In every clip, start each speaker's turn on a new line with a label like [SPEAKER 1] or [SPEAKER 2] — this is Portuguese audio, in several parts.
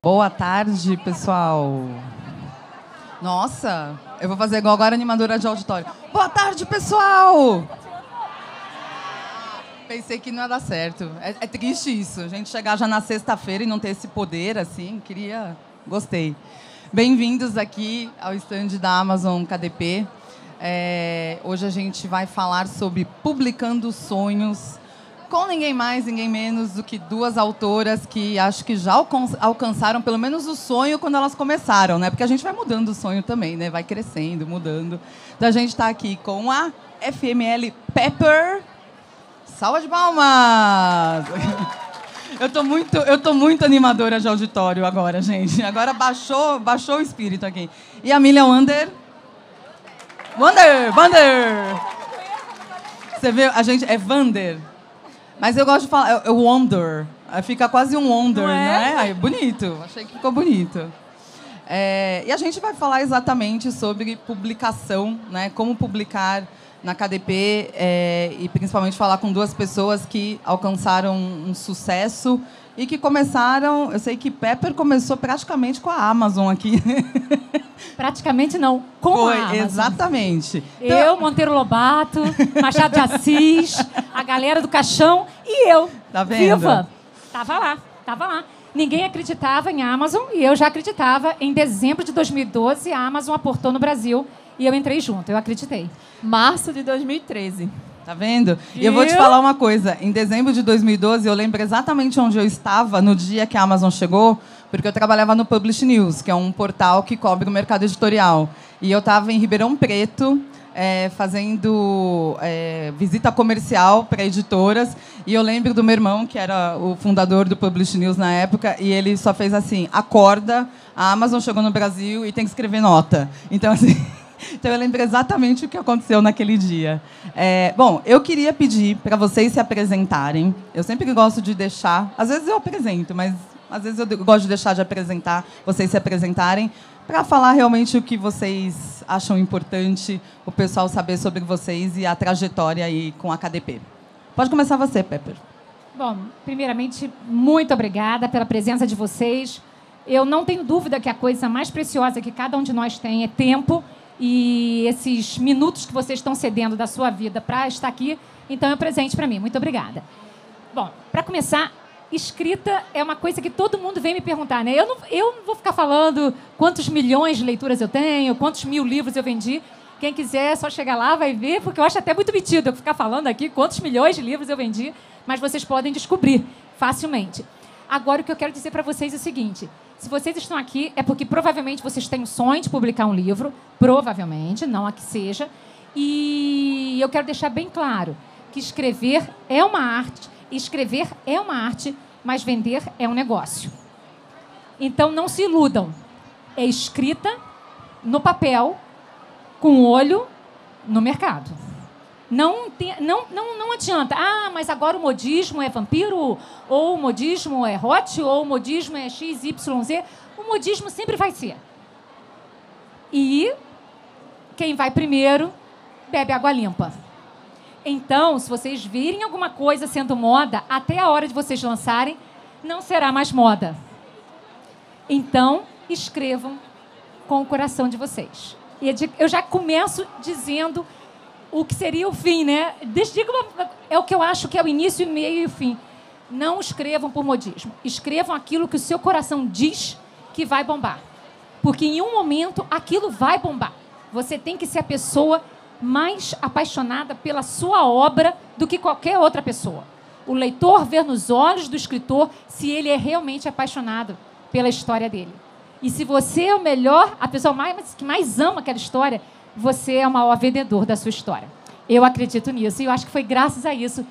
[SPEAKER 1] Boa tarde, pessoal. Nossa, eu vou fazer igual agora animadora de auditório. Boa tarde, pessoal! Pensei que não ia dar certo. É triste isso, a gente chegar já na sexta-feira e não ter esse poder, assim, Gostei. Bem-vindos aqui ao stand da Amazon KDP. Hoje a gente vai falar sobre Publicando Sonhos, com ninguém mais, ninguém menos do que duas autoras que acho que já alcançaram pelo menos o sonho quando elas começaram, né? Porque a gente vai mudando o sonho também, né? Vai crescendo, mudando. Então a gente está aqui com a FML Pepper. Salva de palmas! Eu tô muito animadora de auditório agora, gente. Agora baixou o espírito aqui. E a Milha Wander. Wander! Você vê, a gente é Wander. Mas eu gosto de falar, é Wonder. Fica quase um Wonder, né? Bonito, achei que ficou bonito. E a gente vai falar exatamente sobre publicação, né? Como publicar na KDP e principalmente falar com duas pessoas que alcançaram um sucesso e que começaram... Eu sei que Pepper começou praticamente com a Amazon aqui.
[SPEAKER 2] Praticamente não, com a Amazon.
[SPEAKER 1] Exatamente.
[SPEAKER 2] Eu, Monteiro Lobato, Machado de Assis, a galera do Caixão e eu,
[SPEAKER 1] tá vendo?
[SPEAKER 2] viva. Tava lá. Ninguém acreditava em Amazon e eu já acreditava. Em dezembro de 2012, a Amazon aportou no Brasil e eu entrei junto, eu acreditei.
[SPEAKER 3] Março de 2013.
[SPEAKER 1] Tá vendo? E eu vou te falar uma coisa. Em dezembro de 2012, eu lembro exatamente onde eu estava no dia que a Amazon chegou, porque eu trabalhava no Publish News, que é um portal que cobre o mercado editorial. E eu estava em Ribeirão Preto, fazendo visita comercial para editoras. E eu lembro do meu irmão, que era o fundador do Publish News na época, e ele só fez assim: acorda, a Amazon chegou no Brasil e tem que escrever nota. Então, assim... Então, eu lembro exatamente o que aconteceu naquele dia. Bom, eu queria pedir para vocês se apresentarem. Eu sempre gosto de deixar... Às vezes eu apresento, mas às vezes eu gosto de deixar de apresentar, vocês se apresentarem, para falar realmente o que vocês acham importante, o pessoal saber sobre vocês e a trajetória aí com a KDP. Pode começar você, Pepper.
[SPEAKER 2] Bom, primeiramente, muito obrigada pela presença de vocês. Eu não tenho dúvida que a coisa mais preciosa que cada um de nós tem é tempo. E esses minutos que vocês estão cedendo da sua vida para estar aqui, então é um presente para mim. Muito obrigada. Bom, para começar, escrita é uma coisa que todo mundo vem me perguntar, né? Eu não vou ficar falando quantos milhões de leituras eu tenho, quantos mil livros eu vendi. Quem quiser é só chegar lá, vai ver, porque eu acho até muito metido eu ficar falando aqui quantos milhões de livros eu vendi, mas vocês podem descobrir facilmente. Agora, o que eu quero dizer para vocês é o seguinte: se vocês estão aqui, é porque provavelmente vocês têm o sonho de publicar um livro, provavelmente, não a que seja, e eu quero deixar bem claro que escrever é uma arte, mas vender é um negócio. Então, não se iludam. É escrita no papel, com o olho no mercado. Não adianta. Ah, mas agora o modismo é vampiro, ou o modismo é hot, ou o modismo é XYZ. O modismo sempre vai ser. E quem vai primeiro bebe água limpa. Então, se vocês virem alguma coisa sendo moda, até a hora de vocês lançarem, não será mais moda. Então, escrevam com o coração de vocês. E eu já começo dizendo o que seria o fim, né? É o que eu acho que é o início, o meio e o fim. Não escrevam por modismo. Escrevam aquilo que o seu coração diz que vai bombar. Porque em um momento aquilo vai bombar. Você tem que ser a pessoa mais apaixonada pela sua obra do que qualquer outra pessoa. O leitor vê nos olhos do escritor se ele é realmente apaixonado pela história dele. E se você é o melhor, a pessoa que mais ama aquela história, você é o maior vendedor da sua história. Eu acredito nisso. E eu acho que foi graças a isso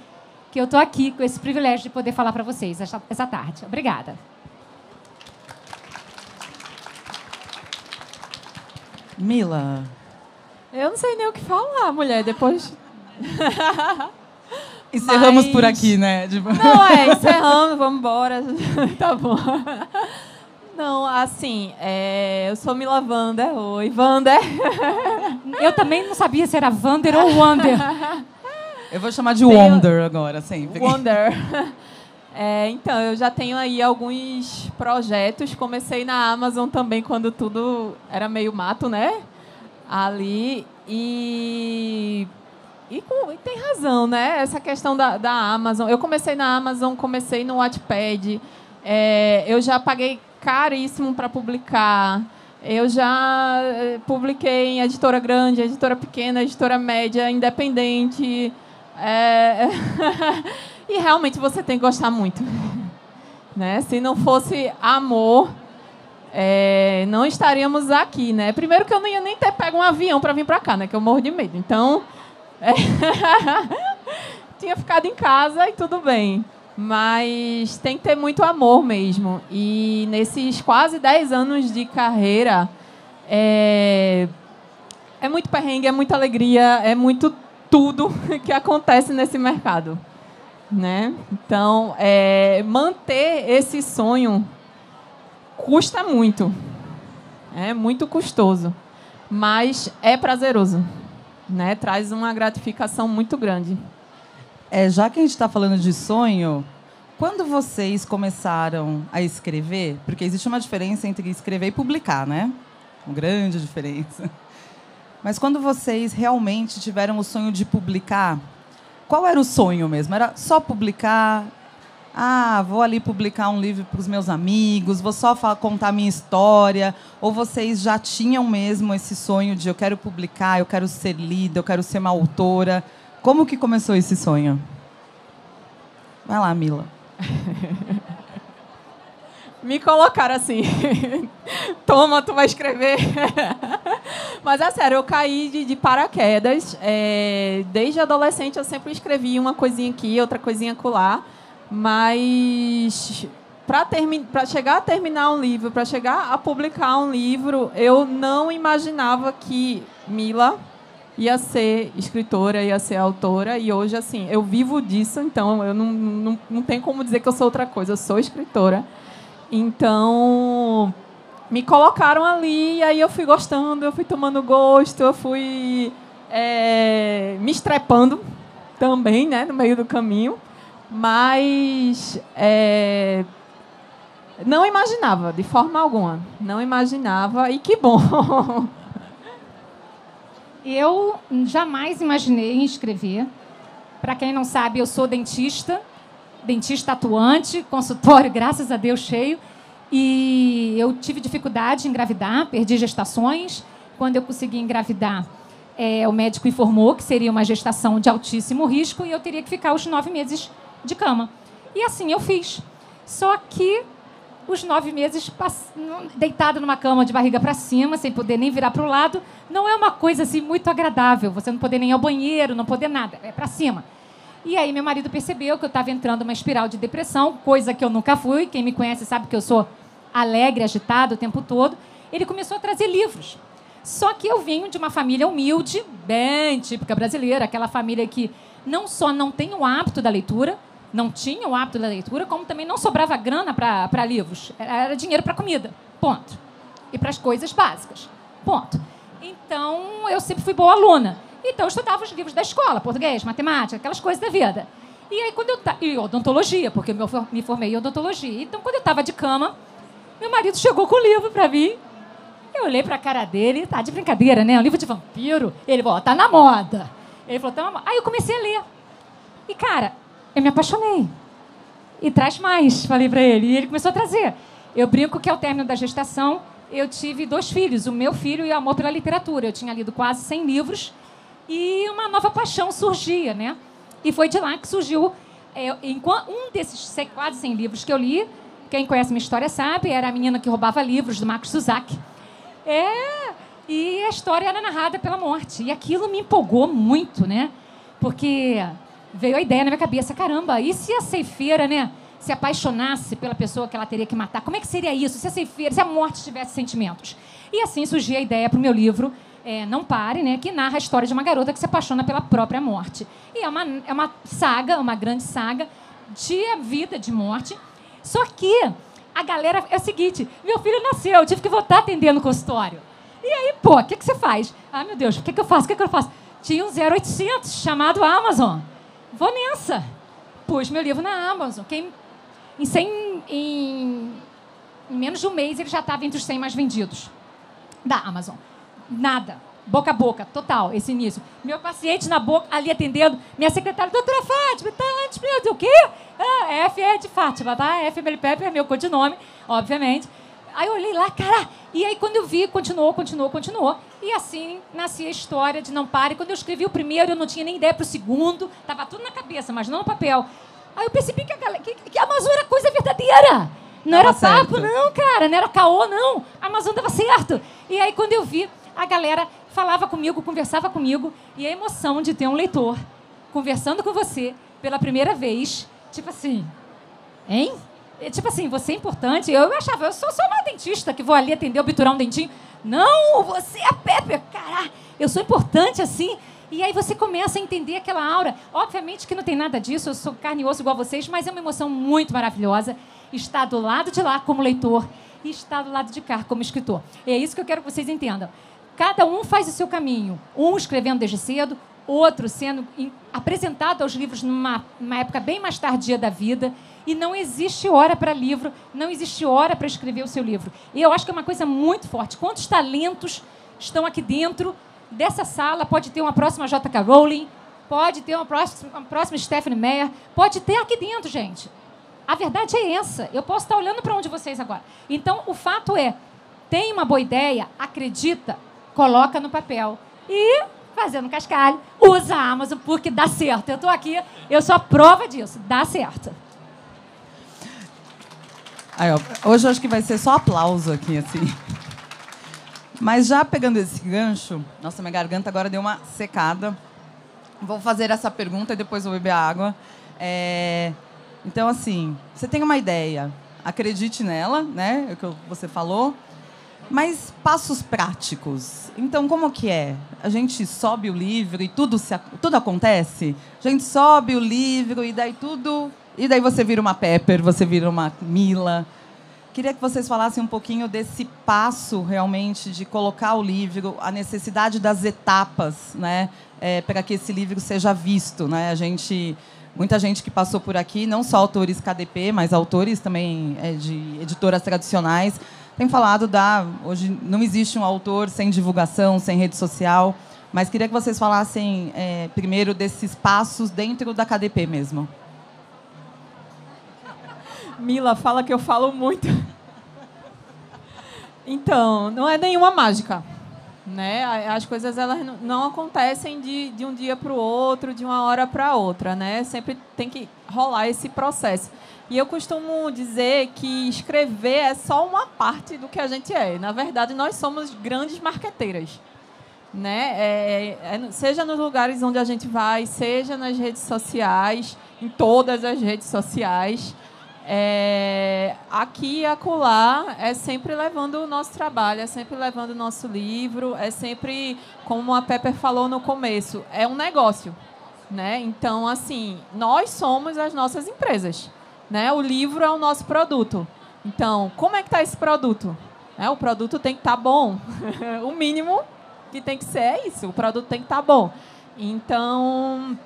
[SPEAKER 2] que eu estou aqui com esse privilégio de poder falar para vocês essa tarde. Obrigada.
[SPEAKER 1] Mila.
[SPEAKER 3] Eu não sei nem o que falar, mulher. Depois...
[SPEAKER 1] Encerramos por aqui, né?
[SPEAKER 3] Não, encerramos, vamos embora. Tá bom. Não, assim, eu sou Mila Wander. Oi, Wander.
[SPEAKER 2] Eu também não sabia se era Wander ou Wander.
[SPEAKER 1] Eu vou chamar de Wonder agora, sempre.
[SPEAKER 3] Wonder. Então, eu já tenho aí alguns projetos. Comecei na Amazon também, quando tudo era meio mato, né? Ali. E tem razão, né? Essa questão da Amazon. Eu comecei na Amazon, comecei no Wattpad. Eu já paguei caríssimo para publicar. Eu já publiquei em editora grande, editora pequena, editora média, independente. E realmente você tem que gostar muito. Né? Se não fosse amor, não estaríamos aqui. Né? Primeiro que eu não ia nem ter pego um avião para vir para cá, né? Que eu morro de medo. Então, tinha ficado em casa e tudo bem. Mas tem que ter muito amor mesmo. E nesses quase 10 anos de carreira, é muito perrengue, é muita alegria, é muito tudo que acontece nesse mercado. Né? Então, manter esse sonho custa muito. É muito custoso. Mas é prazeroso. Né? Traz uma gratificação muito grande.
[SPEAKER 1] Já que a gente está falando de sonho, quando vocês começaram a escrever, porque existe uma diferença entre escrever e publicar, né? Uma grande diferença. Mas quando vocês realmente tiveram o sonho de publicar, qual era o sonho mesmo? Era só publicar? Vou ali publicar um livro para os meus amigos, vou só contar a minha história? Ou vocês já tinham mesmo esse sonho de eu quero publicar, eu quero ser lida, eu quero ser uma autora? Como que começou esse sonho? Vai lá, Mila.
[SPEAKER 3] Me colocaram assim. Toma, tu vai escrever. Mas, é sério, eu caí de paraquedas. Desde adolescente eu sempre escrevi uma coisinha aqui, outra coisinha acolá. Mas para chegar a terminar um livro, para chegar a publicar um livro, eu não imaginava que Mila ia ser escritora, ia ser autora, e hoje, assim, eu vivo disso, então eu não tenho como dizer que eu sou outra coisa, eu sou escritora. Então, me colocaram ali, e aí eu fui gostando, eu fui tomando gosto, eu fui me estrepando também, né, no meio do caminho, mas não imaginava, de forma alguma, não imaginava, e que bom.
[SPEAKER 2] Eu jamais imaginei em escrever. Para quem não sabe, eu sou dentista atuante, consultório, graças a Deus, cheio. E eu tive dificuldade em engravidar, perdi gestações. Quando eu consegui engravidar, o médico informou que seria uma gestação de altíssimo risco e eu teria que ficar os 9 meses de cama. E assim eu fiz. Só que os 9 meses deitada numa cama de barriga para cima, sem poder nem virar para o lado, não é uma coisa assim muito agradável. Você não poder nem ir ao banheiro, não poder nada, é para cima. E aí meu marido percebeu que eu estava entrando numa espiral de depressão, coisa que eu nunca fui. Quem me conhece sabe que eu sou alegre, agitada o tempo todo. Ele começou a trazer livros. Só que eu venho de uma família humilde, bem típica brasileira, aquela família que não só não tem o hábito da leitura, não tinha o hábito da leitura, como também não sobrava grana para livros. Era dinheiro para comida, ponto. E para as coisas básicas, ponto. Então, eu sempre fui boa aluna. Então, eu estudava os livros da escola, português, matemática, aquelas coisas da vida. E aí, e odontologia, porque eu me formei em odontologia. Então, quando eu estava de cama, meu marido chegou com o livro para mim. Eu olhei para a cara dele, tá de brincadeira, né? Um livro de vampiro. Ele falou, tá na moda. Ele falou, tá na moda. Aí eu comecei a ler. E, cara, eu me apaixonei. E traz mais, falei para ele. E ele começou a trazer. Eu brinco que ao término da gestação, eu tive 2 filhos, o meu filho e o amor pela literatura. Eu tinha lido quase 100 livros e uma nova paixão surgia, né? E foi de lá que surgiu um desses quase 100 livros que eu li. Quem conhece minha história sabe, era a menina que roubava livros, do Marcos Suzak. E a história era narrada pela morte. E aquilo me empolgou muito, né? Porque veio a ideia na minha cabeça, caramba, e se a ceifeira, né, se apaixonasse pela pessoa que ela teria que matar? Como é que seria isso? Se a ceifeira, se a morte tivesse sentimentos? E assim surgiu a ideia para o meu livro, Não Pare, né, que narra a história de uma garota que se apaixona pela própria morte. E é uma saga, uma grande saga de vida, de morte. Só que a galera... É o seguinte, meu filho nasceu, eu tive que voltar atendendo no consultório. E aí, pô, o que você faz? Ah, meu Deus, o que eu faço? O que eu faço? Tinha um 0800 chamado Amazon. Vou nessa. Pus meu livro na Amazon. Quem Em menos de um mês, ele já estava entre os 100 mais vendidos da Amazon. Nada. Boca a boca, total, esse início. Meu paciente na boca, ali atendendo, minha secretária, doutora Fátima, tá antes, meu Deus, o quê? F é de Fátima, tá? F é meu codinome, obviamente. Aí eu olhei lá, cara, e aí quando eu vi, continuou. E assim nascia a história de Não Pare. Quando eu escrevi o primeiro, eu não tinha nem ideia pro segundo, tava tudo na cabeça, mas não no papel. Aí eu percebi que a Amazon era coisa verdadeira. Não era papo, não, cara, não era caô, não. A Amazon dava certo. E aí quando eu vi, a galera falava comigo, conversava comigo, e a emoção de ter um leitor conversando com você pela primeira vez, tipo assim, hein? Tipo assim, você é importante. Eu achava, eu sou só uma dentista que vou ali atender, obturar um dentinho. Não, você é a Pepper, caralho, eu sou importante assim. E aí você começa a entender aquela aura. Obviamente que não tem nada disso, eu sou carne e osso igual a vocês, mas é uma emoção muito maravilhosa estar do lado de lá como leitor e estar do lado de cá como escritor. E é isso que eu quero que vocês entendam. Cada um faz o seu caminho. Um escrevendo desde cedo, outro sendo apresentado aos livros numa época bem mais tardia da vida. E não existe hora para livro, não existe hora para escrever o seu livro. E eu acho que é uma coisa muito forte. Quantos talentos estão aqui dentro dessa sala? Pode ter uma próxima J.K. Rowling, pode ter uma próxima Stephanie Meyer, pode ter aqui dentro, gente. A verdade é essa. Eu posso estar olhando para onde vocês agora. Então, o fato é, tem uma boa ideia, acredita, coloca no papel e, fazendo cascalho, usa a Amazon porque dá certo. Eu estou aqui, eu sou a prova disso, dá certo.
[SPEAKER 1] Aí, ó, hoje eu acho que vai ser só aplauso aqui, assim. Mas já pegando esse gancho, nossa, minha garganta agora deu uma secada. Vou fazer essa pergunta e depois vou beber água. Então, assim, você tem uma ideia, acredite nela, né? É o que você falou. Mas passos práticos. Então, como que é? A gente sobe o livro e tudo acontece? A gente sobe o livro e daí tudo... E daí você vira uma Pepper, você vira uma Mila. Queria que vocês falassem um pouquinho desse passo, realmente, de colocar o livro, a necessidade das etapas, né, para que esse livro seja visto. Né? Muita gente que passou por aqui, não só autores KDP, mas autores também de editoras tradicionais, tem falado hoje não existe um autor sem divulgação, sem rede social, mas queria que vocês falassem primeiro desses passos dentro da KDP mesmo.
[SPEAKER 3] Mila, fala que eu falo muito. Então, não é nenhuma mágica, né? As coisas elas não acontecem de um dia para o outro, de uma hora para outra, né? Sempre tem que rolar esse processo. E eu costumo dizer que escrever é só uma parte do que a gente é. Na verdade, nós somos grandes marqueteiras, né? Seja nos lugares onde a gente vai, seja nas redes sociais, em todas as redes sociais. Aqui e acolá é sempre levando o nosso trabalho, é sempre levando o nosso livro, é sempre, como a Pepper falou no começo, é um negócio, né? Então, assim, nós somos as nossas empresas, né? O livro é o nosso produto. Então, como é que está esse produto? O produto tem que estar bom. O mínimo que tem que ser é isso, o produto tem que estar bom. Então...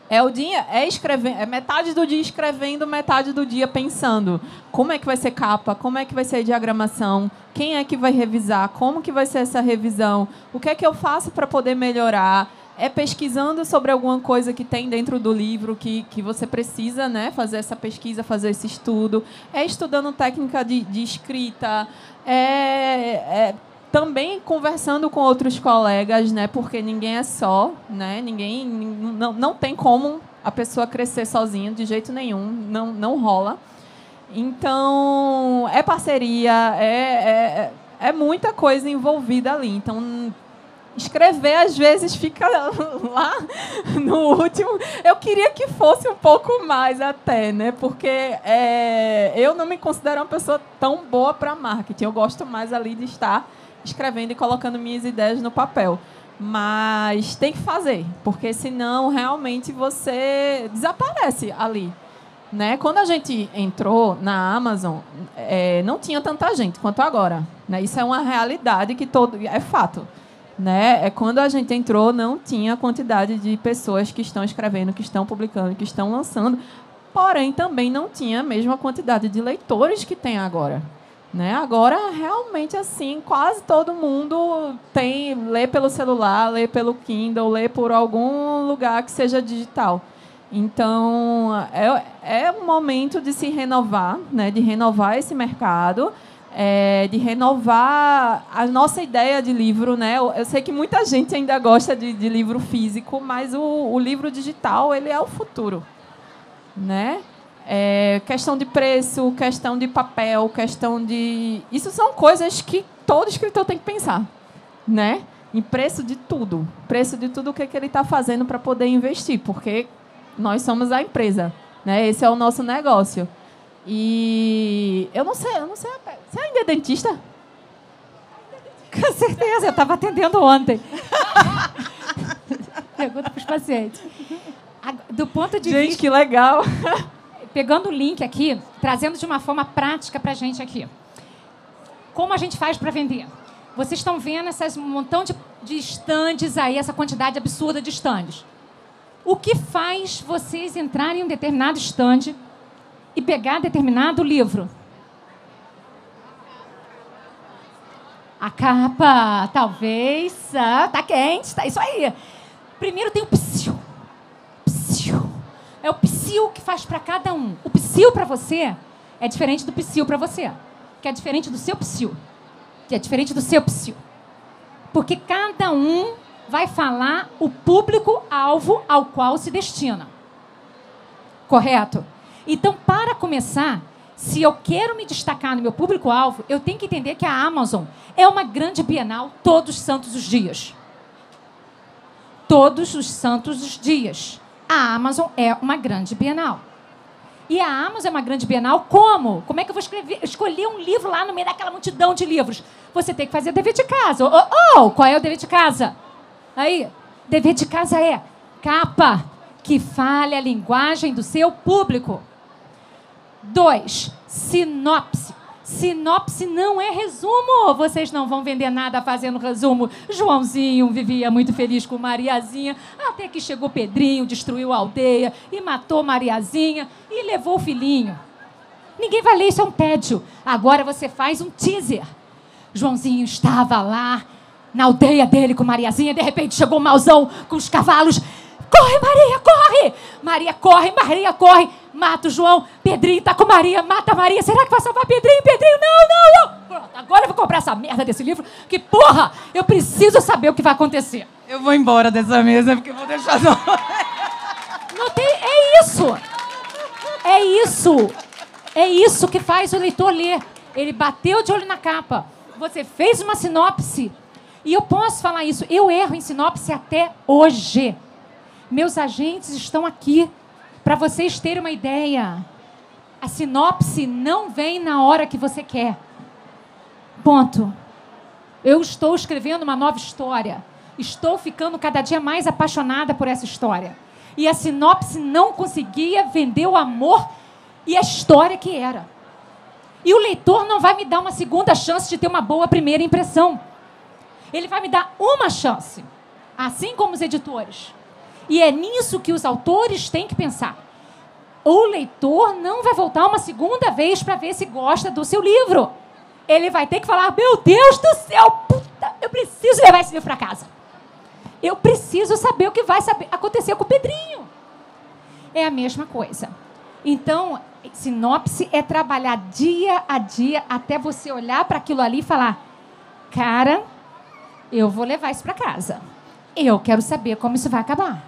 [SPEAKER 3] o dia escrevendo, metade do dia escrevendo, metade do dia pensando. Como é que vai ser capa? Como é que vai ser a diagramação? Quem é que vai revisar? Como que vai ser essa revisão? O que é que eu faço para poder melhorar? É pesquisando sobre alguma coisa que tem dentro do livro que você precisa, né, fazer essa pesquisa, fazer esse estudo. É estudando técnica de escrita. Também conversando com outros colegas, né? Porque ninguém é só, né? Não tem como a pessoa crescer sozinha de jeito nenhum, não rola. Então, é parceria, é muita coisa envolvida ali. Então, escrever às vezes fica lá no último. Eu queria que fosse um pouco mais até, né? Porque eu não me considero uma pessoa tão boa para marketing. Eu gosto mais ali de estar escrevendo e colocando minhas ideias no papel. Mas tem que fazer, porque senão realmente você desaparece ali, né? Quando a gente entrou na Amazon, não tinha tanta gente quanto agora, né? Isso é uma realidade que é fato, né? Quando a gente entrou, não tinha a quantidade de pessoas que estão escrevendo, que estão publicando, que estão lançando porém também não tinha a mesma quantidade de leitores que tem agora. Né? Agora, realmente, assim, quase todo mundo lê pelo celular, lê pelo Kindle, lê por algum lugar que seja digital. Então, é um momento de se renovar, né? De renovar esse mercado, de renovar a nossa ideia de livro. Né? Eu sei que muita gente ainda gosta de livro físico, mas o livro digital ele é o futuro. Né? Questão de preço, questão de papel, questão de... Isso são coisas que todo escritor tem que pensar. Né? Em preço de tudo. Preço de tudo o que ele está fazendo para poder investir, porque nós somos a empresa. Né? Esse é o nosso negócio. E eu não sei. Você ainda é dentista?
[SPEAKER 2] Com certeza, eu estava atendendo ontem. Pergunta para os pacientes. Do ponto de
[SPEAKER 3] Gente,
[SPEAKER 2] vista...
[SPEAKER 3] que legal!
[SPEAKER 2] Pegando o link aqui, trazendo de uma forma prática para a gente aqui. Como a gente faz para vender? Vocês estão vendo um montão de estandes aí, essa quantidade absurda de estandes. O que faz vocês entrarem em um determinado estande e pegar determinado livro? A capa, talvez. Tá quente, tá isso aí. Primeiro tem o psiu. É o psiu que faz para cada um. O psiu para você é diferente do psiu para você, que é diferente do seu psiu, que é diferente do seu psiu. Porque cada um vai falar o público-alvo ao qual se destina. Correto? Então, para começar, se eu quero me destacar no meu público-alvo, eu tenho que entender que a Amazon é uma grande bienal todos os santos os dias. Todos os santos os dias. A Amazon é uma grande bienal. E a Amazon é uma grande bienal como? Como é que eu vou escolher um livro lá no meio daquela multidão de livros? Você tem que fazer dever de casa. Qual é o dever de casa? Aí, dever de casa é capa que fale a linguagem do seu público. 2, sinopse. Sinopse não é resumo. Vocês não vão vender nada fazendo resumo. Joãozinho vivia muito feliz com Mariazinha, até que chegou Pedrinho, destruiu a aldeia e matou Mariazinha e levou o filhinho. Ninguém vai ler, isso é um tédio. Agora você faz um teaser. Joãozinho estava lá na aldeia dele com Mariazinha, de repente chegou o mauzão com os cavalos. Corre, Maria, corre! Maria corre, mata o João. Pedrinho tá com Maria, mata a Maria. Será que vai salvar Pedrinho? Não! Pronto, agora eu vou comprar essa merda desse livro, que, porra, eu preciso saber o que vai acontecer.
[SPEAKER 1] Eu vou embora dessa mesa, porque eu vou deixar...
[SPEAKER 2] Não tem... É isso que faz o leitor ler. Ele bateu de olho na capa. Você fez uma sinopse. E eu posso falar isso. Eu erro em sinopse até hoje. Meus agentes estão aqui para vocês terem uma ideia. A sinopse não vem na hora que você quer. Ponto. Eu estou escrevendo uma nova história. Estou ficando cada dia mais apaixonada por essa história. E a sinopse não conseguia vender o amor e a história que era. E o leitor não vai me dar uma segunda chance de ter uma boa primeira impressão. Ele vai me dar uma chance, assim como os editores. E é nisso que os autores têm que pensar. O leitor não vai voltar uma segunda vez para ver se gosta do seu livro. Ele vai ter que falar, meu Deus do céu, puta, eu preciso levar esse livro para casa. Eu preciso saber o que vai acontecer com o Pedrinho. É a mesma coisa. Então, sinopse é trabalhar dia a dia até você olhar para aquilo ali e falar, cara, eu vou levar isso para casa. Eu quero saber como isso vai acabar.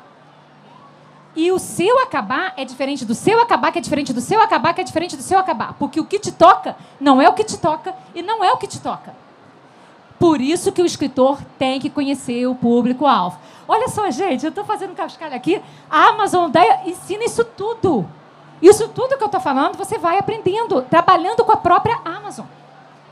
[SPEAKER 2] E o seu acabar é diferente do seu acabar, que é diferente do seu acabar, que é diferente do seu acabar. Porque o que te toca não é o que te toca e não é o que te toca. Por isso que o escritor tem que conhecer o público-alvo. Olha só, gente, eu estou fazendo um cascalho aqui. A Amazon ensina isso tudo. Isso tudo que eu estou falando, você vai aprendendo, trabalhando com a própria Amazon.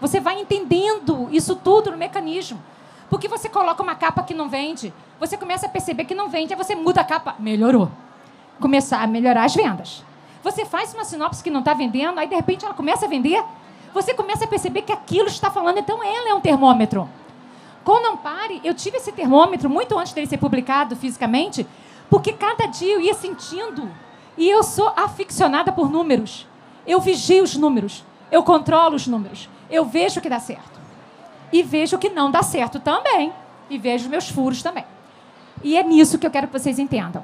[SPEAKER 2] Você vai entendendo isso tudo no mecanismo. Porque você coloca uma capa que não vende, você começa a perceber que não vende, aí você muda a capa, melhorou. Começar a melhorar as vendas. Você faz uma sinopse que não está vendendo, aí de repente ela começa a vender, você começa a perceber que aquilo está falando, então ela é um termômetro. Com Não Pare, eu tive esse termômetro muito antes dele ser publicado fisicamente, porque cada dia eu ia sentindo E eu sou aficionada por números. Eu vigio os números. Eu controlo os números. Eu vejo o que dá certo. E vejo o que não dá certo também. E vejo os meus furos também. E é nisso que eu quero que vocês entendam.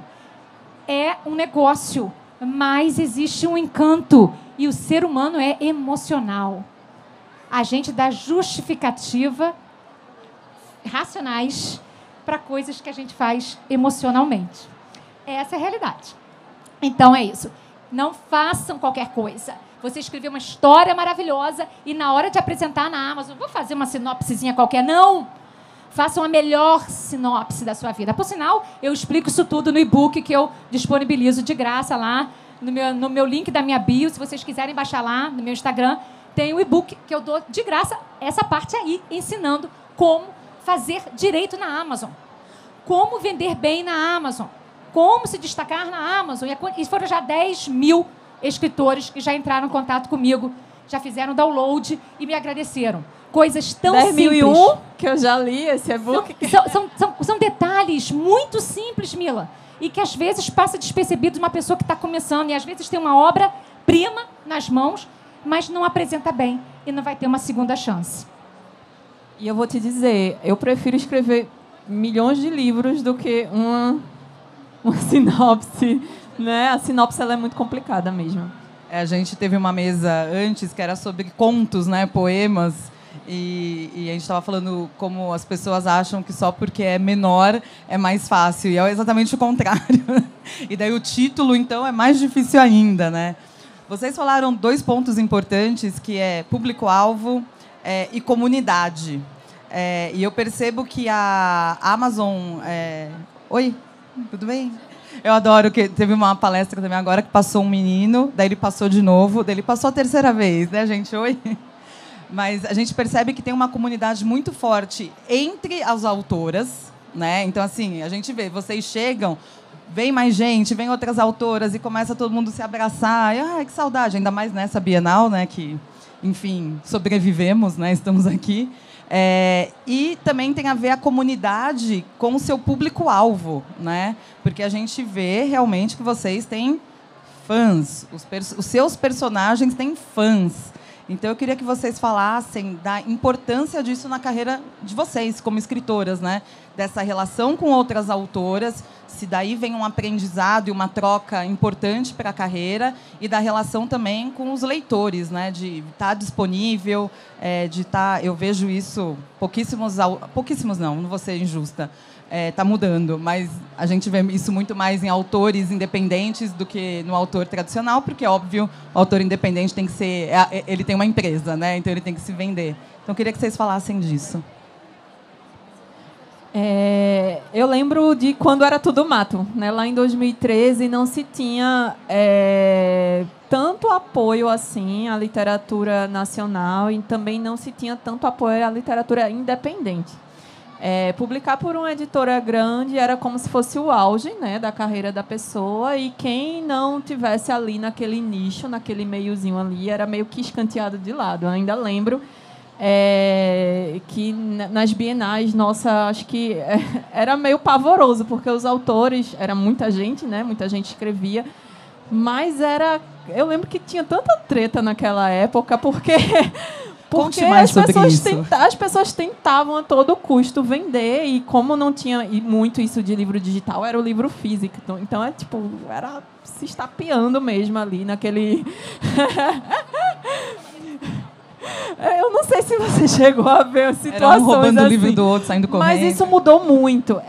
[SPEAKER 2] É um negócio, mas existe um encanto. E o ser humano é emocional. A gente dá justificativa racionais para coisas que a gente faz emocionalmente. Essa é a realidade. Então é isso. Não façam qualquer coisa. Você escreveu uma história maravilhosa e na hora de apresentar na Amazon, vou fazer uma sinopsezinha qualquer. Não! Façam a melhor sinopse da sua vida. Por sinal, eu explico isso tudo no e-book que eu disponibilizo de graça lá no meu link da minha bio. Se vocês quiserem baixar lá no meu Instagram, tem o e-book que eu dou de graça, essa parte aí, ensinando como fazer direito na Amazon. Como vender bem na Amazon. Como se destacar na Amazon. E foram já 10 mil escritores que já entraram em contato comigo, já fizeram download e me agradeceram. Coisas tão simples.
[SPEAKER 3] 10.001, que eu já li esse e-book.
[SPEAKER 2] São detalhes muito simples, Mila, e que às vezes passa despercebido de uma pessoa que está começando, e às vezes tem uma obra-prima nas mãos, mas não apresenta bem e não vai ter uma segunda chance.
[SPEAKER 3] E eu vou te dizer, eu prefiro escrever milhões de livros do que uma sinopse, né? A sinopse ela é muito complicada mesmo.
[SPEAKER 1] A gente teve uma mesa antes que era sobre contos, né, poemas, e a gente estava falando como as pessoas acham que só porque é menor é mais fácil, e é exatamente o contrário. E daí o título, então, é mais difícil ainda, né? Vocês falaram 2 pontos importantes, que é público-alvo e comunidade. E eu percebo que a Amazon... Oi, tudo bem? Eu adoro que teve uma palestra também agora que passou um menino, daí ele passou de novo, daí ele passou a 3ª vez, né, gente? Oi? Mas a gente percebe que tem uma comunidade muito forte entre as autoras, né? Então, assim, a gente vê, vocês chegam, vem mais gente, vem outras autoras e começa todo mundo se abraçar. E, que saudade, ainda mais nessa Bienal, né? Que, enfim, sobrevivemos, né? Estamos aqui. E também tem a ver a comunidade com o seu público-alvo, né? Porque a gente vê realmente que vocês têm fãs, os seus personagens têm fãs. Então, eu queria que vocês falassem da importância disso na carreira de vocês, como escritoras, né? Dessa relação com outras autoras, se daí vem um aprendizado e uma troca importante para a carreira, e da relação também com os leitores, né? De estar disponível, de estar... Eu vejo isso, pouquíssimos não vou ser injusta, está mudando, mas a gente vê isso muito mais em autores independentes do que no autor tradicional, porque, óbvio, o autor independente tem que ser... Ele tem uma empresa, né? Então ele tem que se vender. Então, eu queria que vocês falassem disso.
[SPEAKER 3] Eu lembro de quando era tudo mato, né? Lá em 2013 não se tinha tanto apoio assim à literatura nacional e também não se tinha tanto apoio à literatura independente. Publicar por uma editora grande era como se fosse o auge, né, da carreira da pessoa, e quem não tivesse ali naquele nicho, naquele meiozinho ali, era meio que escanteado de lado. Eu ainda lembro que nas bienais, nossa, acho que era meio pavoroso, porque os autores, era muita gente, né, muita gente escrevia, mas eu lembro que tinha tanta treta naquela época, porque as pessoas tentavam a todo custo vender, e como não tinha muito isso de livro digital, era o livro físico. Então, era se estapeando mesmo ali naquele... Eu não sei se você chegou a ver situações
[SPEAKER 1] era um roubando
[SPEAKER 3] assim,
[SPEAKER 1] o livro do outro, saindo correndo.
[SPEAKER 3] Mas isso mudou muito.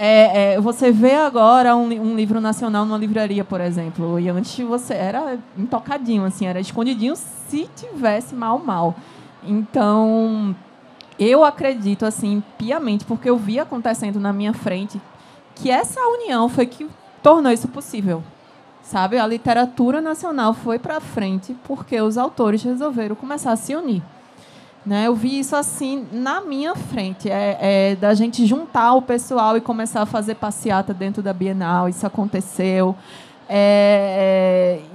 [SPEAKER 3] Você vê agora um livro nacional numa livraria, por exemplo, e antes você era intocadinho, assim, era escondidinho se tivesse mal. Então, eu acredito, assim, piamente, porque eu vi acontecendo na minha frente, que essa união foi que tornou isso possível. Sabe? A literatura nacional foi para frente porque os autores resolveram começar a se unir. Né? Eu vi isso assim na minha frente, da gente juntar o pessoal e começar a fazer passeata dentro da Bienal. Isso aconteceu.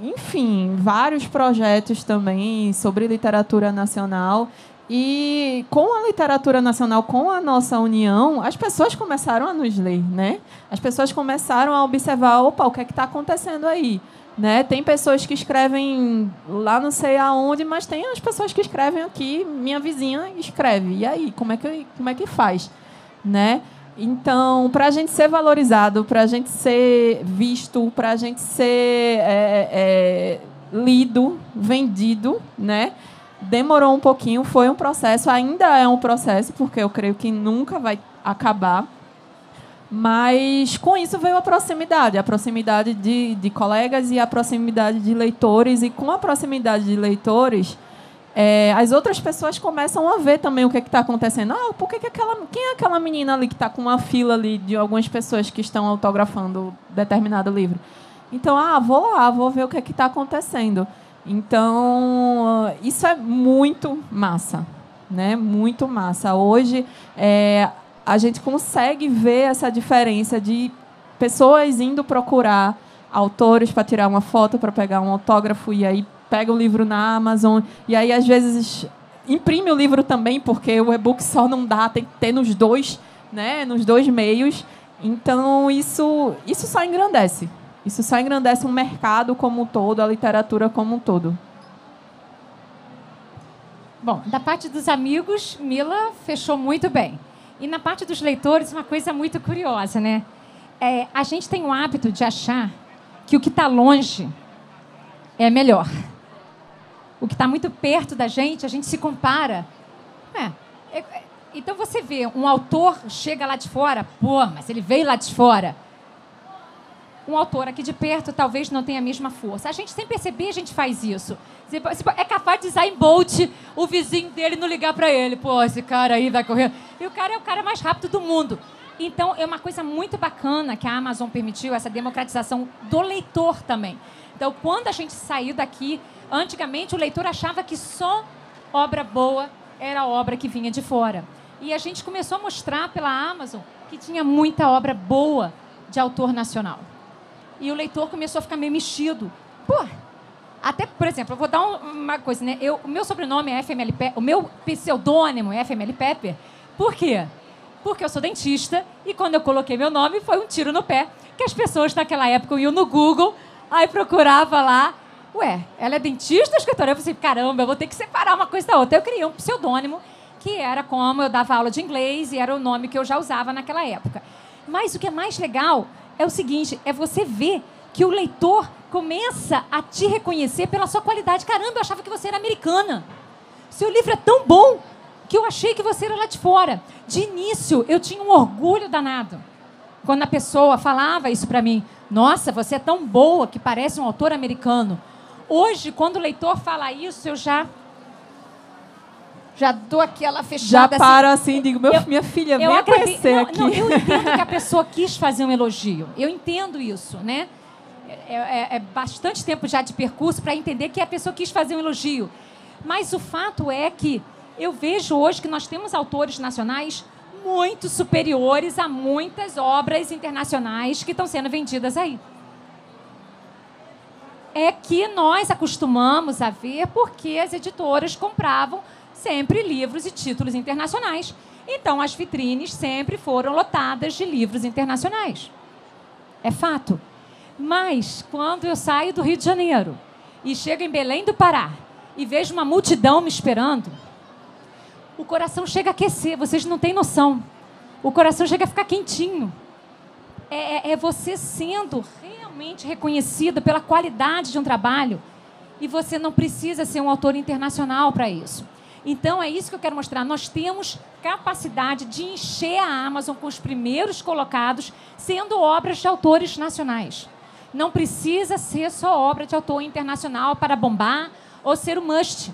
[SPEAKER 3] Enfim, vários projetos também sobre literatura nacional. E com a literatura nacional, com a nossa união, as pessoas começaram a nos ler, né? As pessoas começaram a observar, opa, o que é que está acontecendo aí? Né? Tem pessoas que escrevem lá não sei aonde, mas tem as pessoas que escrevem aqui, minha vizinha escreve. E aí, como é que faz? Né? Então, para a gente ser valorizado, para a gente ser visto, para a gente ser lido, vendido, né? Demorou um pouquinho, foi um processo, ainda é um processo, porque eu creio que nunca vai acabar. Mas, com isso, veio a proximidade de colegas e a proximidade de leitores. E, com a proximidade de leitores, as outras pessoas começam a ver também o que está acontecendo. Por que quem é aquela menina ali que está com uma fila ali de algumas pessoas que estão autografando determinado livro? Então, vou lá, vou ver o que está acontecendo. Então, isso é muito massa, né? Muito massa. Hoje, a gente consegue ver essa diferença de pessoas indo procurar autores para tirar uma foto, para pegar um autógrafo, e aí pega o livro na Amazon, e aí, às vezes, imprime o livro também, porque o e-book só não dá, tem que ter nos dois, né, nos dois meios. Então, isso só engrandece. Isso só engrandece o mercado como um todo, a literatura como um todo.
[SPEAKER 2] Bom, da parte dos amigos, Mila fechou muito bem. E na parte dos leitores, uma coisa muito curiosa, né? A gente tem o hábito de achar que o que está longe é melhor. O que está muito perto da gente, a gente se compara. Então, você vê, um autor chega lá de fora, mas ele veio lá de fora. Um autor aqui de perto talvez não tenha a mesma força. A gente, sem perceber, a gente faz isso. É capaz de Usain Bolt, o vizinho dele, não ligar para ele. Esse cara aí vai correr. E o cara é o cara mais rápido do mundo. Então, é uma coisa muito bacana que a Amazon permitiu, essa democratização do leitor também. Então, quando a gente saiu daqui, antigamente o leitor achava que só obra boa era obra que vinha de fora. E a gente começou a mostrar pela Amazon que tinha muita obra boa de autor nacional. E o leitor começou a ficar meio mexido. Até, por exemplo, eu vou dar uma coisa, né? O meu sobrenome é FML Pepper, o meu pseudônimo é FML Pepper. Por quê? Porque eu sou dentista e quando eu coloquei meu nome foi um tiro no pé, que as pessoas naquela época iam no Google, aí procurava lá, ela é dentista ou escritora? Eu falei, caramba, eu vou ter que separar uma coisa da outra. Eu criei um pseudônimo, que era como eu dava aula de inglês e era o nome que eu já usava naquela época. Mas o que é mais legal é o seguinte, é você ver que o leitor começa a te reconhecer pela sua qualidade. Caramba, eu achava que você era americana. Seu livro é tão bom que eu achei que você era lá de fora. De início, eu tinha um orgulho danado. Quando a pessoa falava isso para mim, nossa, você é tão boa que parece um autor americano. Hoje, quando o leitor fala isso, eu já dou aquela fechada.
[SPEAKER 3] Já paro assim, digo, minha filha, vem conhecer aqui.
[SPEAKER 2] Não, eu entendo que a pessoa quis fazer um elogio. Eu entendo isso, né? É bastante tempo já de percurso para entender que a pessoa quis fazer um elogio. Mas o fato é que eu vejo hoje que nós temos autores nacionais muito superiores a muitas obras internacionais que estão sendo vendidas aí. É que nós acostumamos a ver porque as editoras compravam sempre livros e títulos internacionais. Então, as vitrines sempre foram lotadas de livros internacionais. É fato. Mas, quando eu saio do Rio de Janeiro e chego em Belém do Pará e vejo uma multidão me esperando, o coração chega a aquecer, vocês não têm noção. O coração chega a ficar quentinho. É você sendo realmente reconhecido pela qualidade de um trabalho e você não precisa ser um autor internacional para isso. Então, é isso que eu quero mostrar. Nós temos capacidade de encher a Amazon com os primeiros colocados, sendo obras de autores nacionais. Não precisa ser só obra de autor internacional para bombar ou ser um must.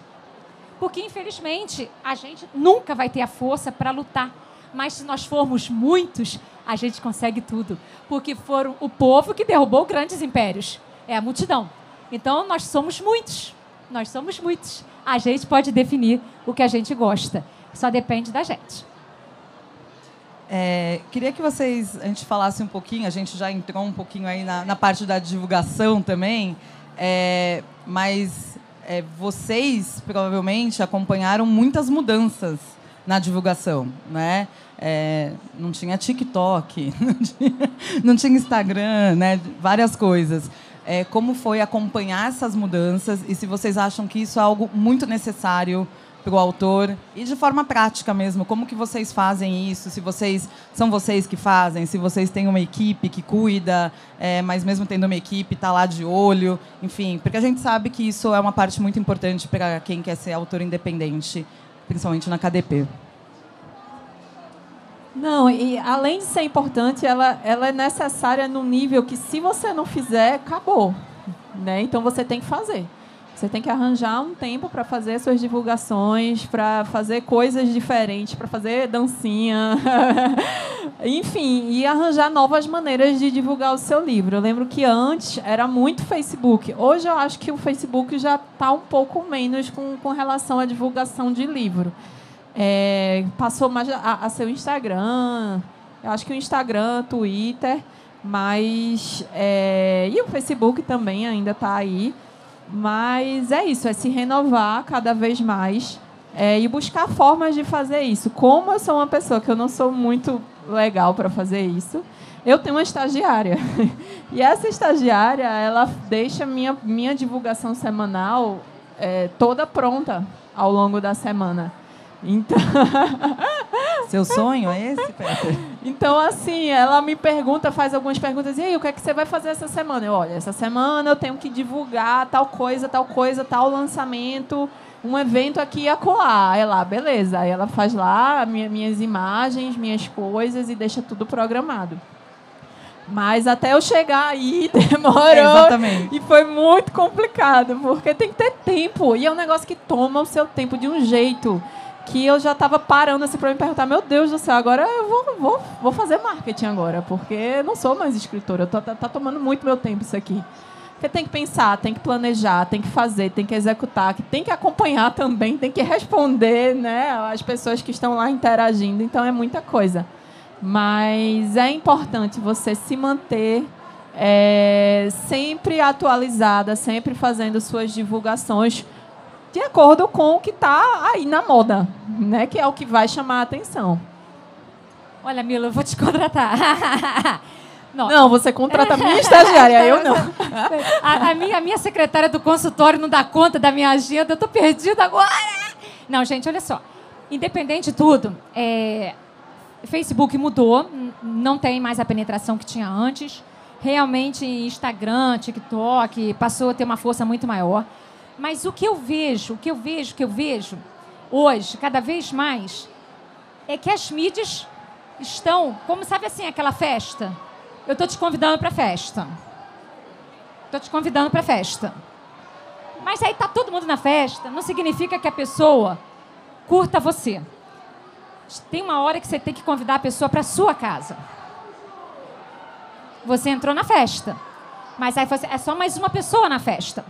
[SPEAKER 2] Porque, infelizmente, a gente nunca vai ter a força para lutar. Mas, se nós formos muitos, a gente consegue tudo. Porque foram o povo que derrubou grandes impérios. É a multidão. Então, nós somos muitos. Nós somos muitos. A gente pode definir o que a gente gosta. Só depende da gente.
[SPEAKER 1] Queria que a gente falasse um pouquinho, a gente já entrou um pouquinho aí na parte da divulgação também, mas vocês provavelmente acompanharam muitas mudanças na divulgação, né? Não tinha TikTok, não tinha Instagram, né? Várias coisas. como foi acompanhar essas mudanças e se vocês acham que isso é algo muito necessário para o autor e de forma prática mesmo, como que vocês fazem isso, se são vocês que fazem, se vocês têm uma equipe que cuida, mas mesmo tendo uma equipe, está lá de olho, enfim, porque a gente sabe que isso é uma parte muito importante para quem quer ser autor independente, principalmente na KDP.
[SPEAKER 3] Não, e além de ser importante, ela é necessária no nível que, se você não fizer, acabou, né? Então, você tem que fazer. Você tem que arranjar um tempo para fazer suas divulgações, para fazer coisas diferentes, para fazer dancinha, enfim, e arranjar novas maneiras de divulgar o seu livro. Eu lembro que antes era muito Facebook. Hoje, eu acho que o Facebook já está um pouco menos com relação à divulgação de livro. Passou mais a ser o Instagram, eu acho que o Instagram, Twitter, mas e o Facebook também ainda está aí, mas é isso, é se renovar cada vez mais e buscar formas de fazer isso. Como eu sou uma pessoa que eu não sou muito legal para fazer isso, eu tenho uma estagiária e essa estagiária ela deixa minha divulgação semanal toda pronta ao longo da semana. Então...
[SPEAKER 1] Seu sonho é esse, Peter?
[SPEAKER 3] Então, assim, ela me pergunta, faz algumas perguntas. E aí, o que é que você vai fazer essa semana? Olha, essa semana eu tenho que divulgar tal coisa, tal lançamento, um evento aqui e acolá. Aí lá, beleza. Aí ela faz lá minhas imagens, minhas coisas e deixa tudo programado. Mas até eu chegar aí, demorou.
[SPEAKER 1] Exatamente.
[SPEAKER 3] E foi muito complicado, porque tem que ter tempo. E é um negócio que toma o seu tempo de um jeito que eu já estava parando assim para me perguntar, meu Deus do céu, agora eu vou fazer marketing agora, porque eu não sou mais escritora, tá tomando muito meu tempo isso aqui. Porque tem que pensar, tem que planejar, tem que fazer, tem que executar, tem que acompanhar também, tem que responder, né, as pessoas que estão lá interagindo, então é muita coisa. Mas é importante você se manter sempre atualizada, sempre fazendo suas divulgações de acordo com o que está aí na moda, né? Que é o que vai chamar a atenção.
[SPEAKER 2] Olha, Mila, eu vou te contratar.
[SPEAKER 3] Não, você contrata a minha estagiária, eu não.
[SPEAKER 2] A minha secretária do consultório não dá conta da minha agenda, eu estou perdida agora. Não, gente, olha só. Independente de tudo, Facebook mudou, não tem mais a penetração que tinha antes. Realmente, Instagram, TikTok, passou a ter uma força muito maior. Mas o que eu vejo hoje, cada vez mais, é que as mídias estão, como sabe assim, aquela festa? Eu estou te convidando para a festa. Mas aí está todo mundo na festa, não significa que a pessoa curta você. Tem uma hora que você tem que convidar a pessoa para a sua casa. Você entrou na festa, mas aí é só mais uma pessoa na festa.